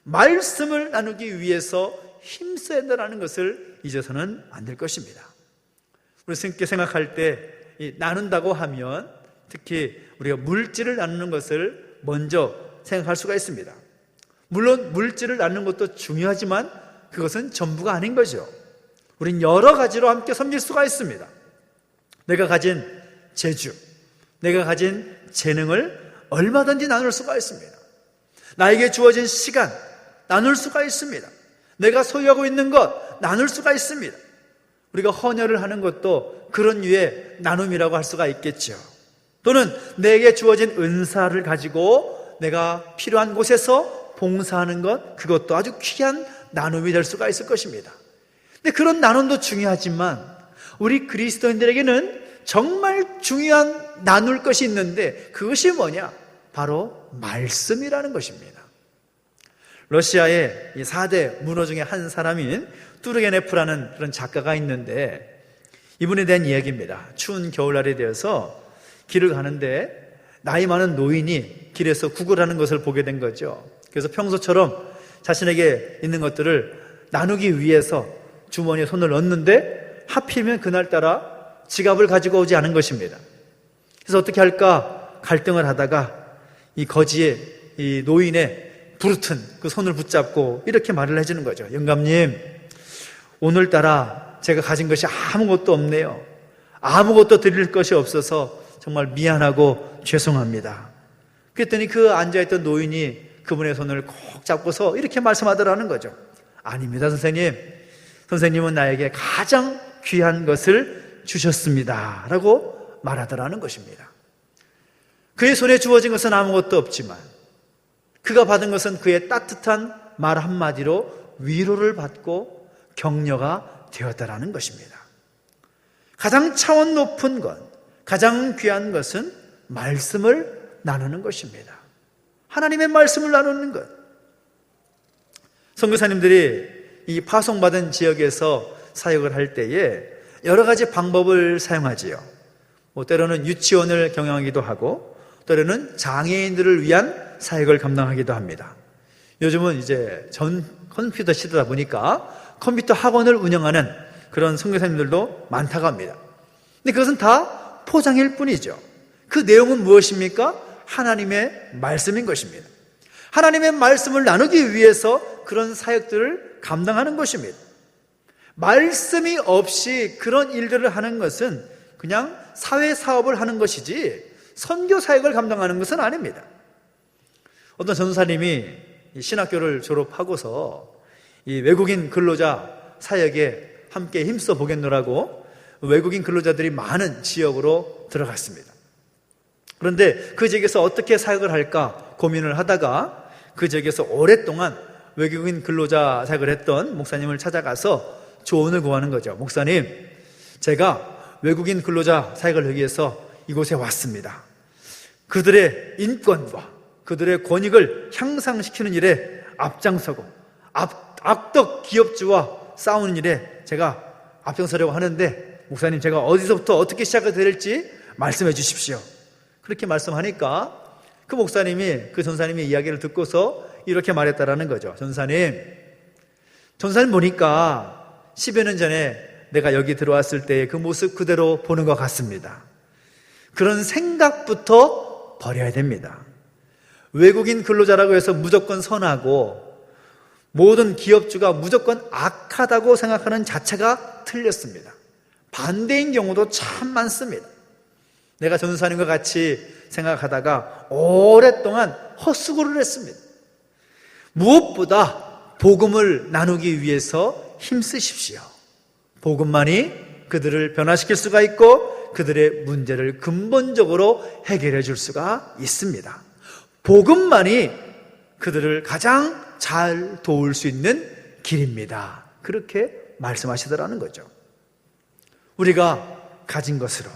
말씀을 나누기 위해서 힘써야 한다는 것을 잊어서는 안 될 것입니다. 우리 스님께 생각할 때 나눈다고 하면 특히 우리가 물질을 나누는 것을 먼저 생각할 수가 있습니다. 물론 물질을 나누는 것도 중요하지만 그것은 전부가 아닌 거죠. 우린 여러 가지로 함께 섬길 수가 있습니다. 내가 가진 재주, 내가 가진 재능을 얼마든지 나눌 수가 있습니다. 나에게 주어진 시간 나눌 수가 있습니다. 내가 소유하고 있는 것 나눌 수가 있습니다. 우리가 헌혈을 하는 것도 그런 류의 나눔이라고 할 수가 있겠죠. 또는 내게 주어진 은사를 가지고 내가 필요한 곳에서 봉사하는 것, 그것도 아주 귀한 나눔이 될 수가 있을 것입니다. 근데 그런 나눔도 중요하지만 우리 그리스도인들에게는 정말 중요한 나눌 것이 있는데 그것이 뭐냐? 바로 말씀이라는 것입니다. 러시아의 4대 문호 중에 한 사람인 뚜르게네프라는 그런 작가가 있는데 이분에 대한 이야기입니다. 추운 겨울날에 되어서 길을 가는데 나이 많은 노인이 길에서 구걸하는 것을 보게 된 거죠. 그래서 평소처럼 자신에게 있는 것들을 나누기 위해서 주머니에 손을 넣는데 하필이면 그날따라 지갑을 가지고 오지 않은 것입니다. 그래서 어떻게 할까 갈등을 하다가 이 거지의 이 노인의 부르튼 그 손을 붙잡고 이렇게 말을 해주는 거죠. 영감님, 오늘따라 제가 가진 것이 아무것도 없네요. 아무것도 드릴 것이 없어서 정말 미안하고 죄송합니다. 그랬더니 그 앉아있던 노인이 그분의 손을 꼭 잡고서 이렇게 말씀하더라는 거죠. 아닙니다, 선생님. 선생님은 나에게 가장 귀한 것을 주셨습니다 라고 말하더라는 것입니다. 그의 손에 주어진 것은 아무것도 없지만 그가 받은 것은 그의 따뜻한 말 한마디로 위로를 받고 격려가 되었다라는 것입니다. 가장 차원 높은 것, 가장 귀한 것은 말씀을 나누는 것입니다. 하나님의 말씀을 나누는 것. 선교사님들이 이 파송받은 지역에서 사역을 할 때에 여러 가지 방법을 사용하지요. 때로는 유치원을 경영하기도 하고 때로는 장애인들을 위한 사역을 감당하기도 합니다. 요즘은 이제 전 컴퓨터 시대다 보니까 컴퓨터 학원을 운영하는 그런 선교사님들도 많다고 합니다. 근데 그것은 다 포장일 뿐이죠. 그 내용은 무엇입니까? 하나님의 말씀인 것입니다. 하나님의 말씀을 나누기 위해서 그런 사역들을 감당하는 것입니다. 말씀이 없이 그런 일들을 하는 것은 그냥 사회사업을 하는 것이지 선교 사역을 감당하는 것은 아닙니다. 어떤 전도사님이 신학교를 졸업하고서 이 외국인 근로자 사역에 함께 힘써 보겠노라고 외국인 근로자들이 많은 지역으로 들어갔습니다. 그런데 그 지역에서 어떻게 사역을 할까 고민을 하다가 그 지역에서 오랫동안 외국인 근로자 사역을 했던 목사님을 찾아가서 조언을 구하는 거죠. 목사님, 제가 외국인 근로자 사역을 하기 위해서 이곳에 왔습니다. 그들의 인권과 그들의 권익을 향상시키는 일에 앞장서고 악덕 기업주와 싸우는 일에 제가 앞장서려고 하는데 목사님, 제가 어디서부터 어떻게 시작해야 될지 말씀해 주십시오. 그렇게 말씀하니까 그 목사님이 그 전사님의 이야기를 듣고서 이렇게 말했다라는 거죠. 전사님 보니까 10여 년 전에 내가 여기 들어왔을 때의 그 모습 그대로 보는 것 같습니다. 그런 생각부터 버려야 됩니다. 외국인 근로자라고 해서 무조건 선하고 모든 기업주가 무조건 악하다고 생각하는 자체가 틀렸습니다. 반대인 경우도 참 많습니다. 내가 전사님과 같이 생각하다가 오랫동안 헛수고를 했습니다. 무엇보다 복음을 나누기 위해서 힘쓰십시오. 복음만이 그들을 변화시킬 수가 있고 그들의 문제를 근본적으로 해결해 줄 수가 있습니다. 복음만이 그들을 가장 잘 도울 수 있는 길입니다. 그렇게 말씀하시더라는 거죠. 우리가 가진 것으로,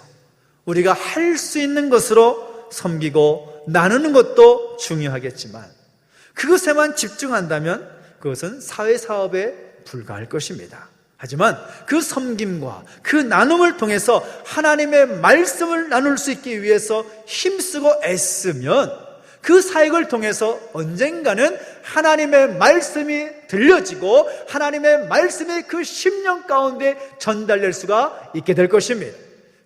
우리가 할 수 있는 것으로 섬기고 나누는 것도 중요하겠지만 그것에만 집중한다면 그것은 사회사업에 불과할 것입니다. 하지만 그 섬김과 그 나눔을 통해서 하나님의 말씀을 나눌 수 있기 위해서 힘쓰고 애쓰면 그 사역을 통해서 언젠가는 하나님의 말씀이 들려지고 하나님의 말씀이 그 심령 가운데 전달될 수가 있게 될 것입니다.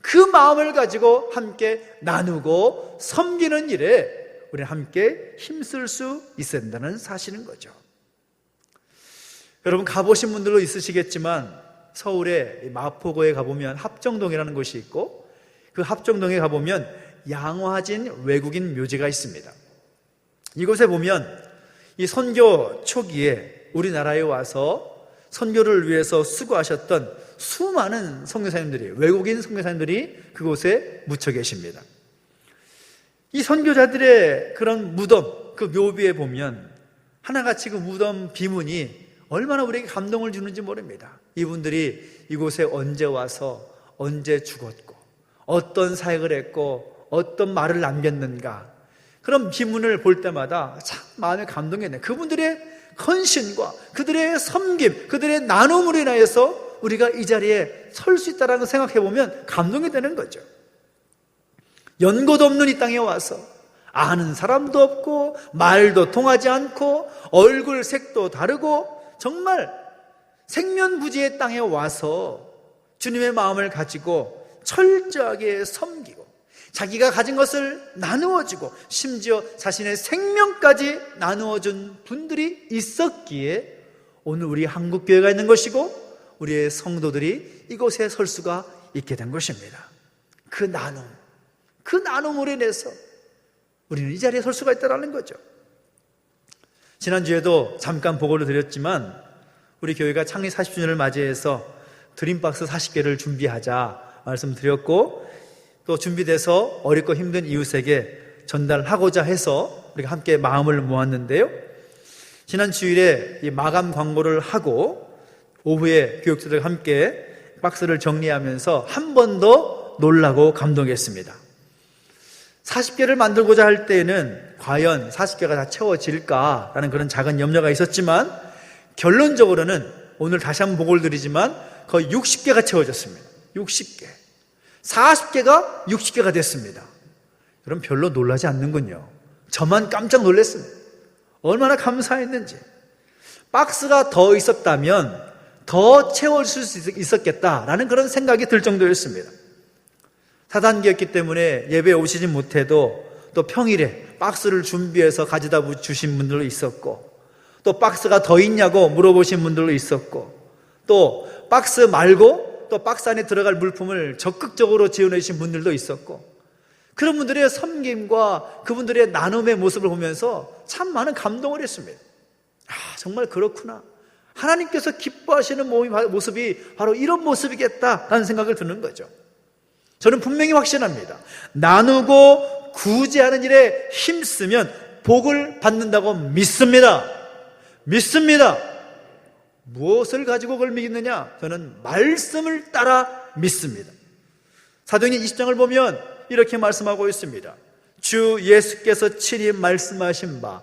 그 마음을 가지고 함께 나누고 섬기는 일에 우리는 함께 힘쓸 수 있어야 된다는 사실인 거죠. 여러분 가보신 분들도 있으시겠지만 서울의 마포구에 가보면 합정동이라는 곳이 있고 그 합정동에 가보면 양화진 외국인 묘지가 있습니다. 이곳에 보면 이 선교 초기에 우리나라에 와서 선교를 위해서 수고하셨던 수많은 선교사님들이, 외국인 선교사님들이 그곳에 묻혀 계십니다. 이 선교자들의 그런 무덤, 그 묘비에 보면 하나같이 그 무덤 비문이 얼마나 우리에게 감동을 주는지 모릅니다. 이분들이 이곳에 언제 와서 언제 죽었고 어떤 사역을 했고 어떤 말을 남겼는가, 그런 비문을 볼 때마다 참 마음에 감동이 있네요. 그분들의 헌신과 그들의 섬김, 그들의 나눔으로 인하여서 우리가 이 자리에 설 수 있다는 걸 생각해 보면 감동이 되는 거죠. 연고도 없는 이 땅에 와서 아는 사람도 없고 말도 통하지 않고 얼굴 색도 다르고 정말 생면부지의 땅에 와서 주님의 마음을 가지고 철저하게 섬기고 자기가 가진 것을 나누어주고 심지어 자신의 생명까지 나누어준 분들이 있었기에 오늘 우리 한국교회가 있는 것이고 우리의 성도들이 이곳에 설 수가 있게 된 것입니다. 그 나눔으로 인해서 우리는 이 자리에 설 수가 있다는 거죠. 지난주에도 잠깐 보고를 드렸지만 우리 교회가 창립 40주년을 맞이해서 드림박스 40개를 준비하자 말씀드렸고, 또 준비돼서 어렵고 힘든 이웃에게 전달하고자 해서 우리가 함께 마음을 모았는데요, 지난 주일에 이 마감 광고를 하고 오후에 교육자들과 함께 박스를 정리하면서 한 번 더 놀라고 감동했습니다. 40개를 만들고자 할 때에는 과연 40개가 다 채워질까라는 그런 작은 염려가 있었지만 결론적으로는 오늘 다시 한번 보고를 드리지만 거의 60개가 채워졌습니다. 60개. 40개가 60개가 됐습니다. 여러분 별로 놀라지 않는군요. 저만 깜짝 놀랐습니다. 얼마나 감사했는지. 박스가 더 있었다면 더 채워줄 수 있었겠다라는 그런 생각이 들 정도였습니다. 4단계였기 때문에 예배에 오시지 못해도 또 평일에 박스를 준비해서 가져다 주신 분들도 있었고, 또 박스가 더 있냐고 물어보신 분들도 있었고, 또 박스 말고 또 박스 안에 들어갈 물품을 적극적으로 지원해 주신 분들도 있었고, 그런 분들의 섬김과 그분들의 나눔의 모습을 보면서 참 많은 감동을 했습니다. 정말 그렇구나. 하나님께서 기뻐하시는 모습이 바로 이런 모습이겠다라는 생각을 드는 거죠. 저는 분명히 확신합니다. 나누고 구제하는 일에 힘쓰면 복을 받는다고 믿습니다. 무엇을 가지고 그걸 믿느냐? 저는 말씀을 따라 믿습니다. 사도행전 20장을 보면 이렇게 말씀하고 있습니다. 주 예수께서 친히 말씀하신 바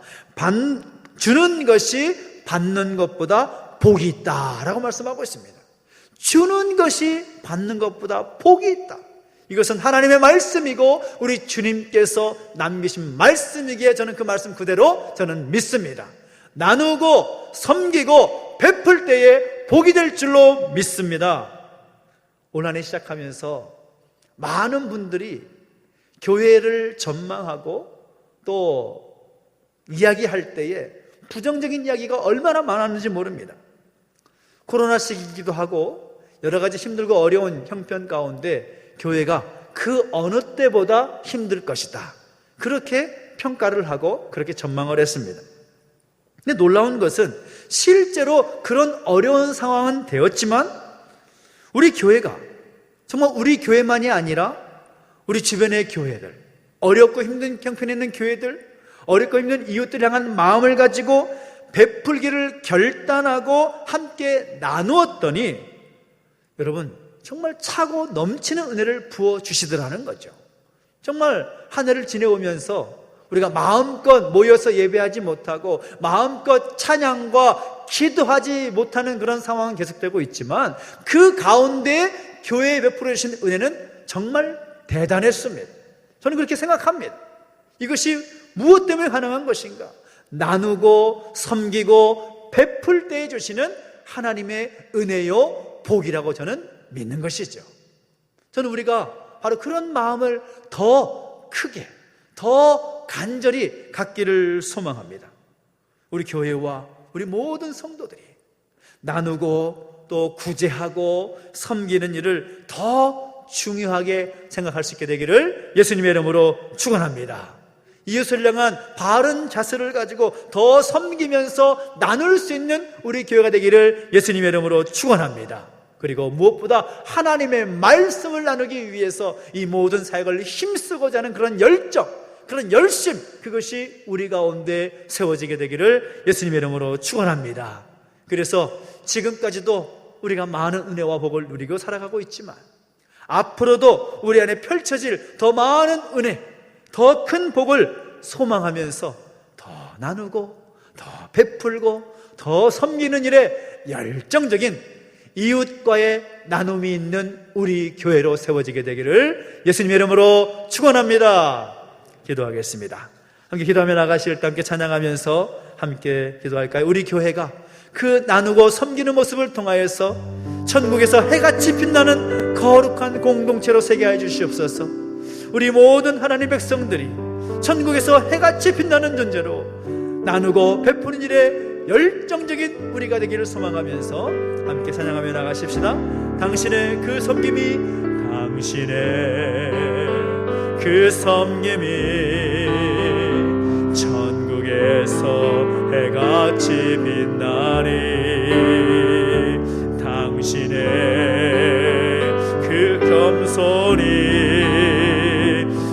주는 것이 받는 것보다 복이 있다라고 말씀하고 있습니다. 주는 것이 받는 것보다 복이 있다. 이것은 하나님의 말씀이고 우리 주님께서 남기신 말씀이기에 저는 그 말씀 그대로 저는 믿습니다. 나누고 섬기고 베풀 때에 복이 될 줄로 믿습니다. 올 한 해 시작하면서 많은 분들이 교회를 전망하고 또 이야기할 때에 부정적인 이야기가 얼마나 많았는지 모릅니다. 코로나 시기이기도 하고 여러 가지 힘들고 어려운 형편 가운데 교회가 그 어느 때보다 힘들 것이다, 그렇게 평가를 하고 그렇게 전망을 했습니다. 근데 놀라운 것은 실제로 그런 어려운 상황은 되었지만 우리 교회가 정말 우리 교회만이 아니라 우리 주변의 교회들, 어렵고 힘든 형편에 있는 교회들, 어렵고 힘든 이웃들 향한 마음을 가지고 베풀기를 결단하고 함께 나누었더니 여러분 정말 차고 넘치는 은혜를 부어주시더라는 거죠. 정말 한 해를 지내오면서 우리가 마음껏 모여서 예배하지 못하고 마음껏 찬양과 기도하지 못하는 그런 상황은 계속되고 있지만 그 가운데 교회에 베풀어 주신 은혜는 정말 대단했습니다. 저는 그렇게 생각합니다. 이것이 무엇 때문에 가능한 것인가? 나누고 섬기고 베풀 때 주시는 하나님의 은혜요 복이라고 저는 믿는 것이죠. 저는 우리가 바로 그런 마음을 더 크게, 더 간절히 갖기를 소망합니다. 우리 교회와 우리 모든 성도들이 나누고 또 구제하고 섬기는 일을 더 중요하게 생각할 수 있게 되기를 예수님의 이름으로 축원합니다. 이웃을 향한 바른 자세를 가지고 더 섬기면서 나눌 수 있는 우리 교회가 되기를 예수님의 이름으로 축원합니다. 그리고 무엇보다 하나님의 말씀을 나누기 위해서 이 모든 사역을 힘쓰고자 하는 그런 열정, 그런 열심, 그것이 우리 가운데 세워지게 되기를 예수님의 이름으로 축원합니다. 그래서 지금까지도 우리가 많은 은혜와 복을 누리고 살아가고 있지만 앞으로도 우리 안에 펼쳐질 더 많은 은혜, 더 큰 복을 소망하면서 더 나누고 더 베풀고 더 섬기는 일에 열정적인 이웃과의 나눔이 있는 우리 교회로 세워지게 되기를 예수님의 이름으로 축원합니다. 기도하겠습니다. 함께 기도하며 나가실 때 함께 찬양하면서 함께 기도할까요? 우리 교회가 그 나누고 섬기는 모습을 통하여서 천국에서 해같이 빛나는 거룩한 공동체로 세게 하여 주시옵소서. 우리 모든 하나님 백성들이 천국에서 해같이 빛나는 존재로 나누고 베푸는 일에 열정적인 우리가 되기를 소망하면서 함께 찬양하며 나가십시다. 당신의 그 섬김이, 당신의 그 섬김이 천국에서 해같이 빛나리. 당신의 그 겸손이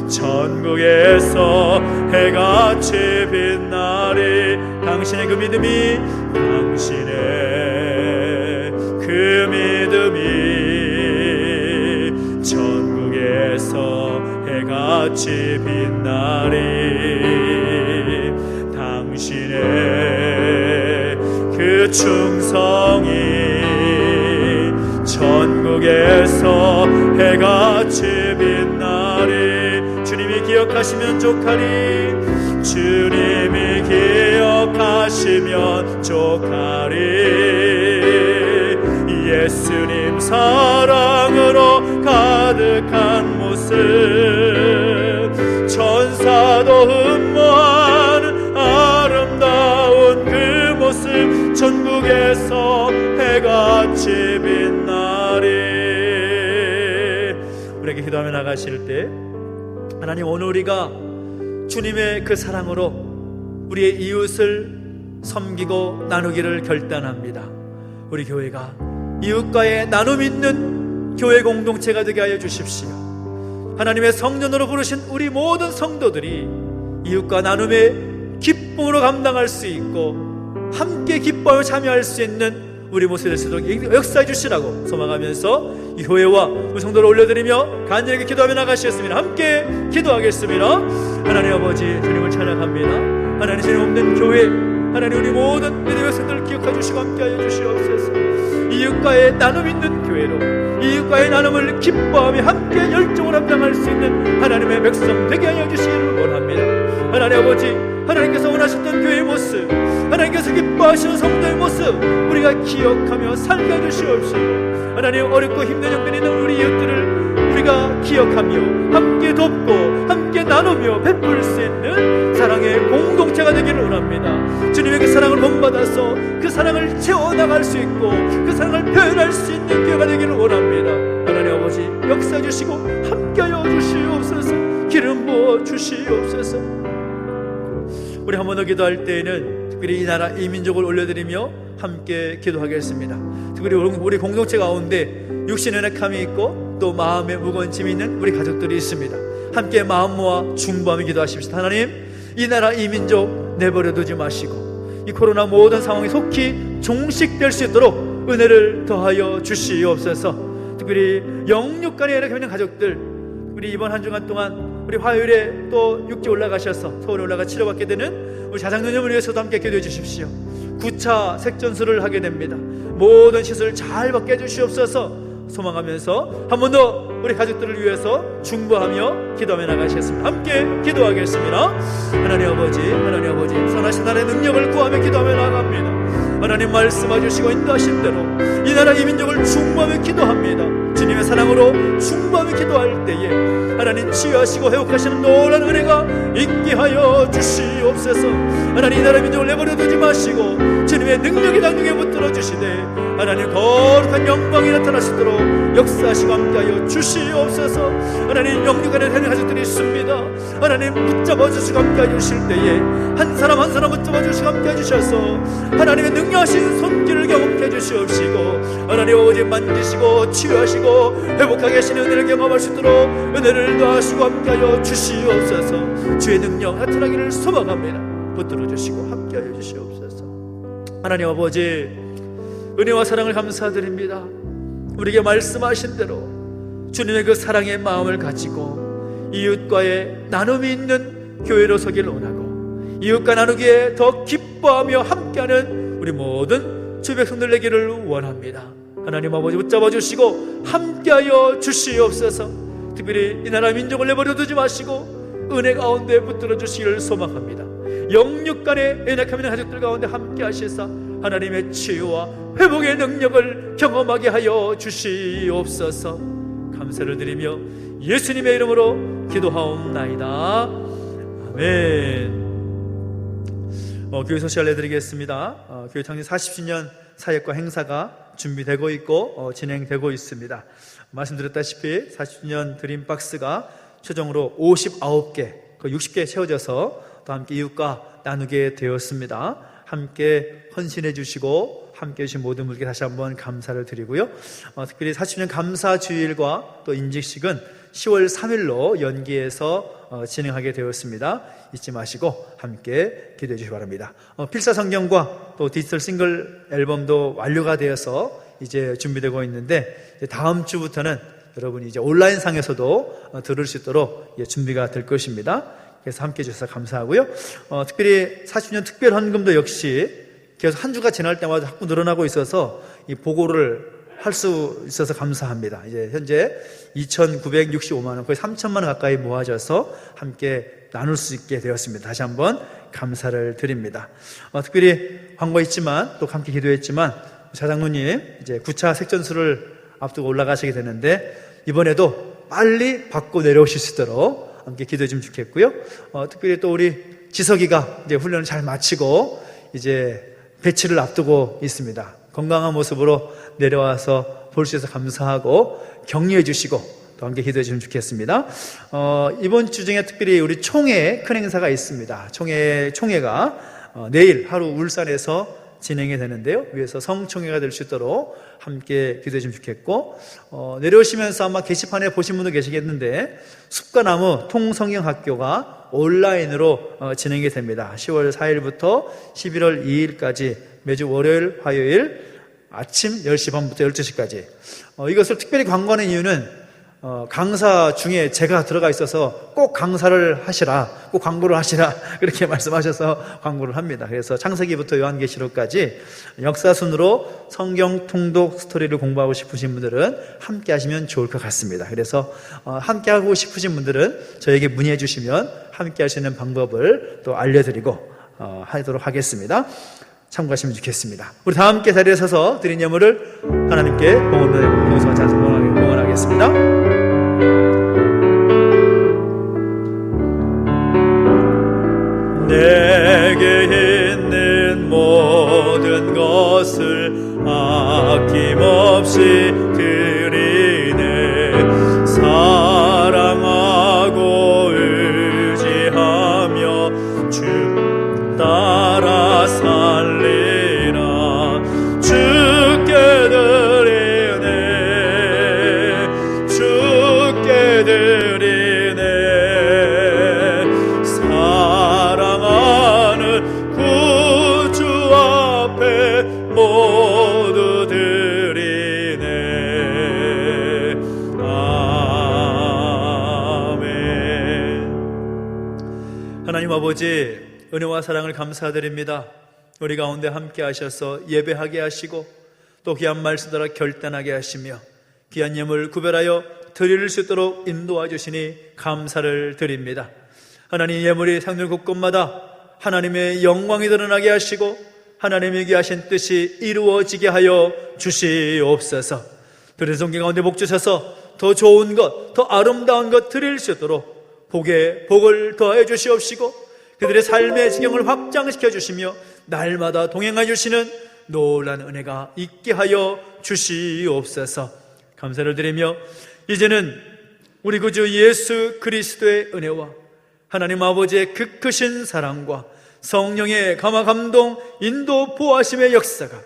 천국에서 해같이 빛나리. 당신의 그 믿음이, 당신의 그 믿음이 천국에서 해같이 빛나리. 당신의 그 충성이 천국에서 해같이 빛나리. 주님이 기억하시면 족하리. 주님이 기억하시면 족하리. 예수님 사랑으로 가득한 모습, 천사도 흠모하는 아름다운 그 모습, 천국에서 해같이 빛나리. 우리에게 기도하며 나가실 때 하나님, 오늘 우리가 주님의 그 사랑으로 우리의 이웃을 섬기고 나누기를 결단합니다. 우리 교회가 이웃과의 나눔 있는 교회 공동체가 되게 하여 주십시오. 하나님의 성전으로 부르신 우리 모든 성도들이 이웃과 나눔의 기쁨으로 감당할 수 있고 함께 기뻐하며 참여할 수 있는 우리 모습이 될 수 있도록 역사해 주시라고 소망하면서 이 교회와 우리 성도를 올려드리며 간절하게 기도하며 나가시겠습니다. 함께 기도하겠습니다. 하나님 아버지, 주님을 찬양합니다. 하나님, 주님 없는 교회, 하나님 우리 모든 믿음의 백성들을 기억해 주시고 함께하여 주시옵소서. 이웃과의 나눔 있는 교회로 이웃과의 나눔을 기뻐하며 함께 열정을 감당할 수 있는 하나님의 백성 되게 하여 주시기를 원합니다. 하나님 아버지, 하나님께서 원하셨던 교회의 모습, 하나님께서 기뻐하시는 성도의 모습 우리가 기억하며 살게 주시옵시고, 하나님 어렵고 힘든 형편에 있는 우리 이웃들을 우리가 기억하며 함께 돕고 함께 나누며 베풀 수 있는 사랑의 공동체가 되기를 원합니다. 주님에게 사랑을 본받아서 그 사랑을 채워나갈 수 있고 그 사랑을 표현할 수 있는 교회가 되기를 원합니다. 하나님 아버지, 역사해 주시고 함께하여 주시옵소서. 기름 부어 주시옵소서. 우리 한 번 더 기도할 때에는 특별히 이 나라, 이 민족을 올려드리며 함께 기도하겠습니다. 특별히 우리 공동체 가운데 육신의 연약함이 있고 또 마음에 무거운 짐이 있는 우리 가족들이 있습니다. 함께 마음 모아 중보하며 기도하십시다. 하나님, 이 나라, 이 민족 내버려 두지 마시고 이 코로나 모든 상황이 속히 종식될 수 있도록 은혜를 더하여 주시옵소서. 특별히 영육간에 연약해 있는 가족들, 우리 이번 한 주간 동안 우리 화요일에 또 육지 올라가셔서 서울에 올라가 치료받게 되는 우리 자장님을 위해서도 함께 기도해 주십시오. 9차 색전수를 하게 됩니다. 모든 시술 잘 받게 해주시옵소서. 소망하면서 한 번 더 우리 가족들을 위해서 중보하며 기도하며 나가시겠습니다. 함께 기도하겠습니다. 하나님 아버지, 하나님 아버지, 선하신 나라의 능력을 구하며 기도하며 나갑니다. 하나님 말씀해 주시고 인도하신 대로 이 나라 이 민족을 중보하며 기도합니다. 주님의 사랑으로 충만히 기도할 때에 하나님 치유하시고 회복하시는 놀라운 은혜가 있게 하여 주시옵소서. 하나님 이 나라 민족을 내버려 두지 마시고 주님의 능력이 당중에 붙들어 주시되 하나님 거룩한 영광이 나타나시도록 역사하시고 함께하여 주시옵소서. 하나님 영육간에 되는 가족들이 있습니다. 하나님 붙잡아 주시고 함께하여 주실 때에 한 사람 한 사람 붙잡아 주시고 함께해 주셔서 하나님의 능력하신 손길을 경험해 주시옵시고 하나님 오직 만지시고 치유하시고 회복하게 하시는 은혜를 경험할 수 있도록 은혜를 더하시고 함께하여 주시옵소서. 주의 능력 나타나기를 소망합니다. 붙들어 주시고 함께하여 주시옵소서. 하나님 아버지, 은혜와 사랑을 감사드립니다. 우리에게 말씀하신 대로 주님의 그 사랑의 마음을 가지고 이웃과의 나눔이 있는 교회로 서기를 원하고 이웃과 나누기에 더 기뻐하며 함께하는 우리 모든 주 백성들 되기를 원합니다. 하나님 아버지 붙잡아 주시고 함께하여 주시옵소서. 특별히 이 나라 민족을 내버려 두지 마시고 은혜 가운데 붙들어 주시기를 소망합니다. 영육간의 연약함 있는 가족들 가운데 함께 하시사 하나님의 치유와 회복의 능력을 경험하게 하여 주시옵소서. 감사를 드리며 예수님의 이름으로 기도하옵나이다. 아멘. 교회 소식 알려드리겠습니다. 교회 창립 40주년 사역과 행사가 준비되고 있고 진행되고 있습니다. 말씀드렸다시피 40주년 드림박스가 최종으로 59개, 60개 채워져서 또 함께 이웃과 나누게 되었습니다. 함께 헌신해 주시고 함께 해주신 모든 분께 다시 한번 감사를 드리고요. 특별히 40주년 감사주일과 또 인직식은 10월 3일로 연기해서 진행하게 되었습니다. 잊지 마시고 함께 기도해 주시기 바랍니다. 필사 성경과 또 디지털 싱글 앨범도 완료가 되어서 이제 준비되고 있는데 다음 주부터는 여러분이 이제 온라인 상에서도 들을 수 있도록 준비가 될 것입니다. 그래서 함께 해주셔서 감사하고요. 특별히 40주년 특별 헌금도 역시 계속 한 주가 지날 때마다 자꾸 늘어나고 있어서 이 보고를 할 수 있어서 감사합니다. 이제 현재 2,965만 원, 거의 3,000만 원 가까이 모아져서 함께 나눌 수 있게 되었습니다. 다시 한번 감사를 드립니다. 특별히 광고했지만 또 함께 기도했지만 자장로님 이제 9차 색전수를 앞두고 올라가시게 되는데 이번에도 빨리 받고 내려오실 수 있도록 함께 기도해 주면 좋겠고요. 특별히 또 우리 지석이가 이제 훈련을 잘 마치고 이제 배치를 앞두고 있습니다. 건강한 모습으로 내려와서 볼 수 있어서 감사하고 격려해 주시고 또 함께 기도해 주시면 좋겠습니다. 이번 주 중에 특별히 우리 총회 큰 행사가 있습니다. 총회가 내일 하루 울산에서 진행이 되는데요. 위에서 성총회가 될 수 있도록 함께 기도해 주시면 좋겠고 내려오시면서 아마 게시판에 보신 분도 계시겠는데 숲과나무 통성경학교가 온라인으로 진행이 됩니다. 10월 4일부터 11월 2일까지 매주 월요일, 화요일 아침 10시 반부터 12시까지 이것을 특별히 광고하는 이유는 강사 중에 제가 들어가 있어서 꼭 강사를 하시라, 꼭 광고를 하시라 그렇게 말씀하셔서 광고를 합니다. 그래서 창세기부터 요한계시록까지 역사순으로 성경 통독 스토리를 공부하고 싶으신 분들은 함께 하시면 좋을 것 같습니다. 그래서 함께 하고 싶으신 분들은 저에게 문의해 주시면 함께 할 수 있는 방법을 또 알려드리고 하도록 하겠습니다. 참고하시면 좋겠습니다. 우리 다 함께 자리에 서서 드린 예물을 하나님께 봉헌하고 봉헌하겠습니다. 내게 있는 모든 것을 아낌없이 드리네. 사랑하고 의지하며 주 따라 살리라. 주께 드리네, 주께 드리네. 사랑하는 구주 앞에 모두 드리네. 아멘. 하나님 아버지, 은혜와 사랑을 감사드립니다. 우리 가운데 함께 하셔서 예배하게 하시고 또 귀한 말씀 따라 결단하게 하시며 귀한 예물 구별하여 드릴 수 있도록 인도해 주시니 감사를 드립니다. 하나님, 예물이 상들 곳곳마다 하나님의 영광이 드러나게 하시고 하나님이 귀하신 뜻이 이루어지게 하여 주시옵소서. 들의 성경 가운데 복 주셔서 더 좋은 것, 더 아름다운 것 드릴 수 있도록 복을 더하여 주시옵시고 그들의 삶의 지경을 확장시켜 주시며 날마다 동행하여 주시는 놀라운 은혜가 있게 하여 주시옵소서. 감사를 드리며 이제는 우리 구주 예수 그리스도의 은혜와 하나님 아버지의 그 크신 사랑과 성령의 감화 감동 인도 보호하심의 역사가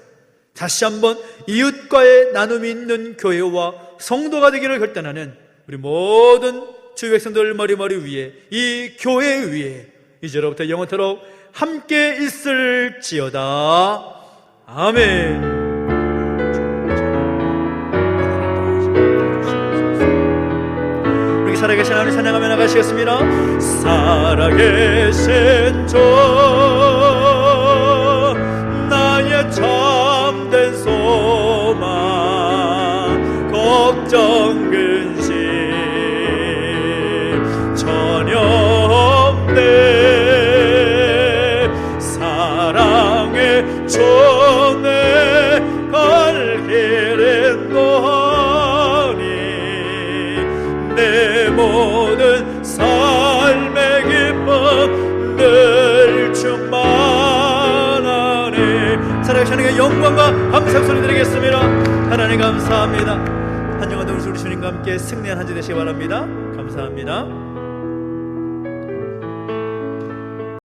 다시 한번 이웃과의 나눔이 있는 교회와 성도가 되기를 결단하는 우리 모든 주 백성들 머리머리 위에 이 교회 위에 이제로부터 영원토록 함께 있을지어다. 아멘. 우리 살아계신 하나님 찬양하며 나가시겠습니다. 살아계신 주 나의 참된 소망 걱정 근심 전혀 없네. 사랑의 주내 갈 길은 너니 내 모든 삶의 기쁨 늘 충만하네. 살아계신 하나님의 영광과 감사 소리 드리겠습니다. 하나님 감사합니다. 한 주간 우리 주님과 함께 승리한 한 주 되시기 바랍니다. 감사합니다.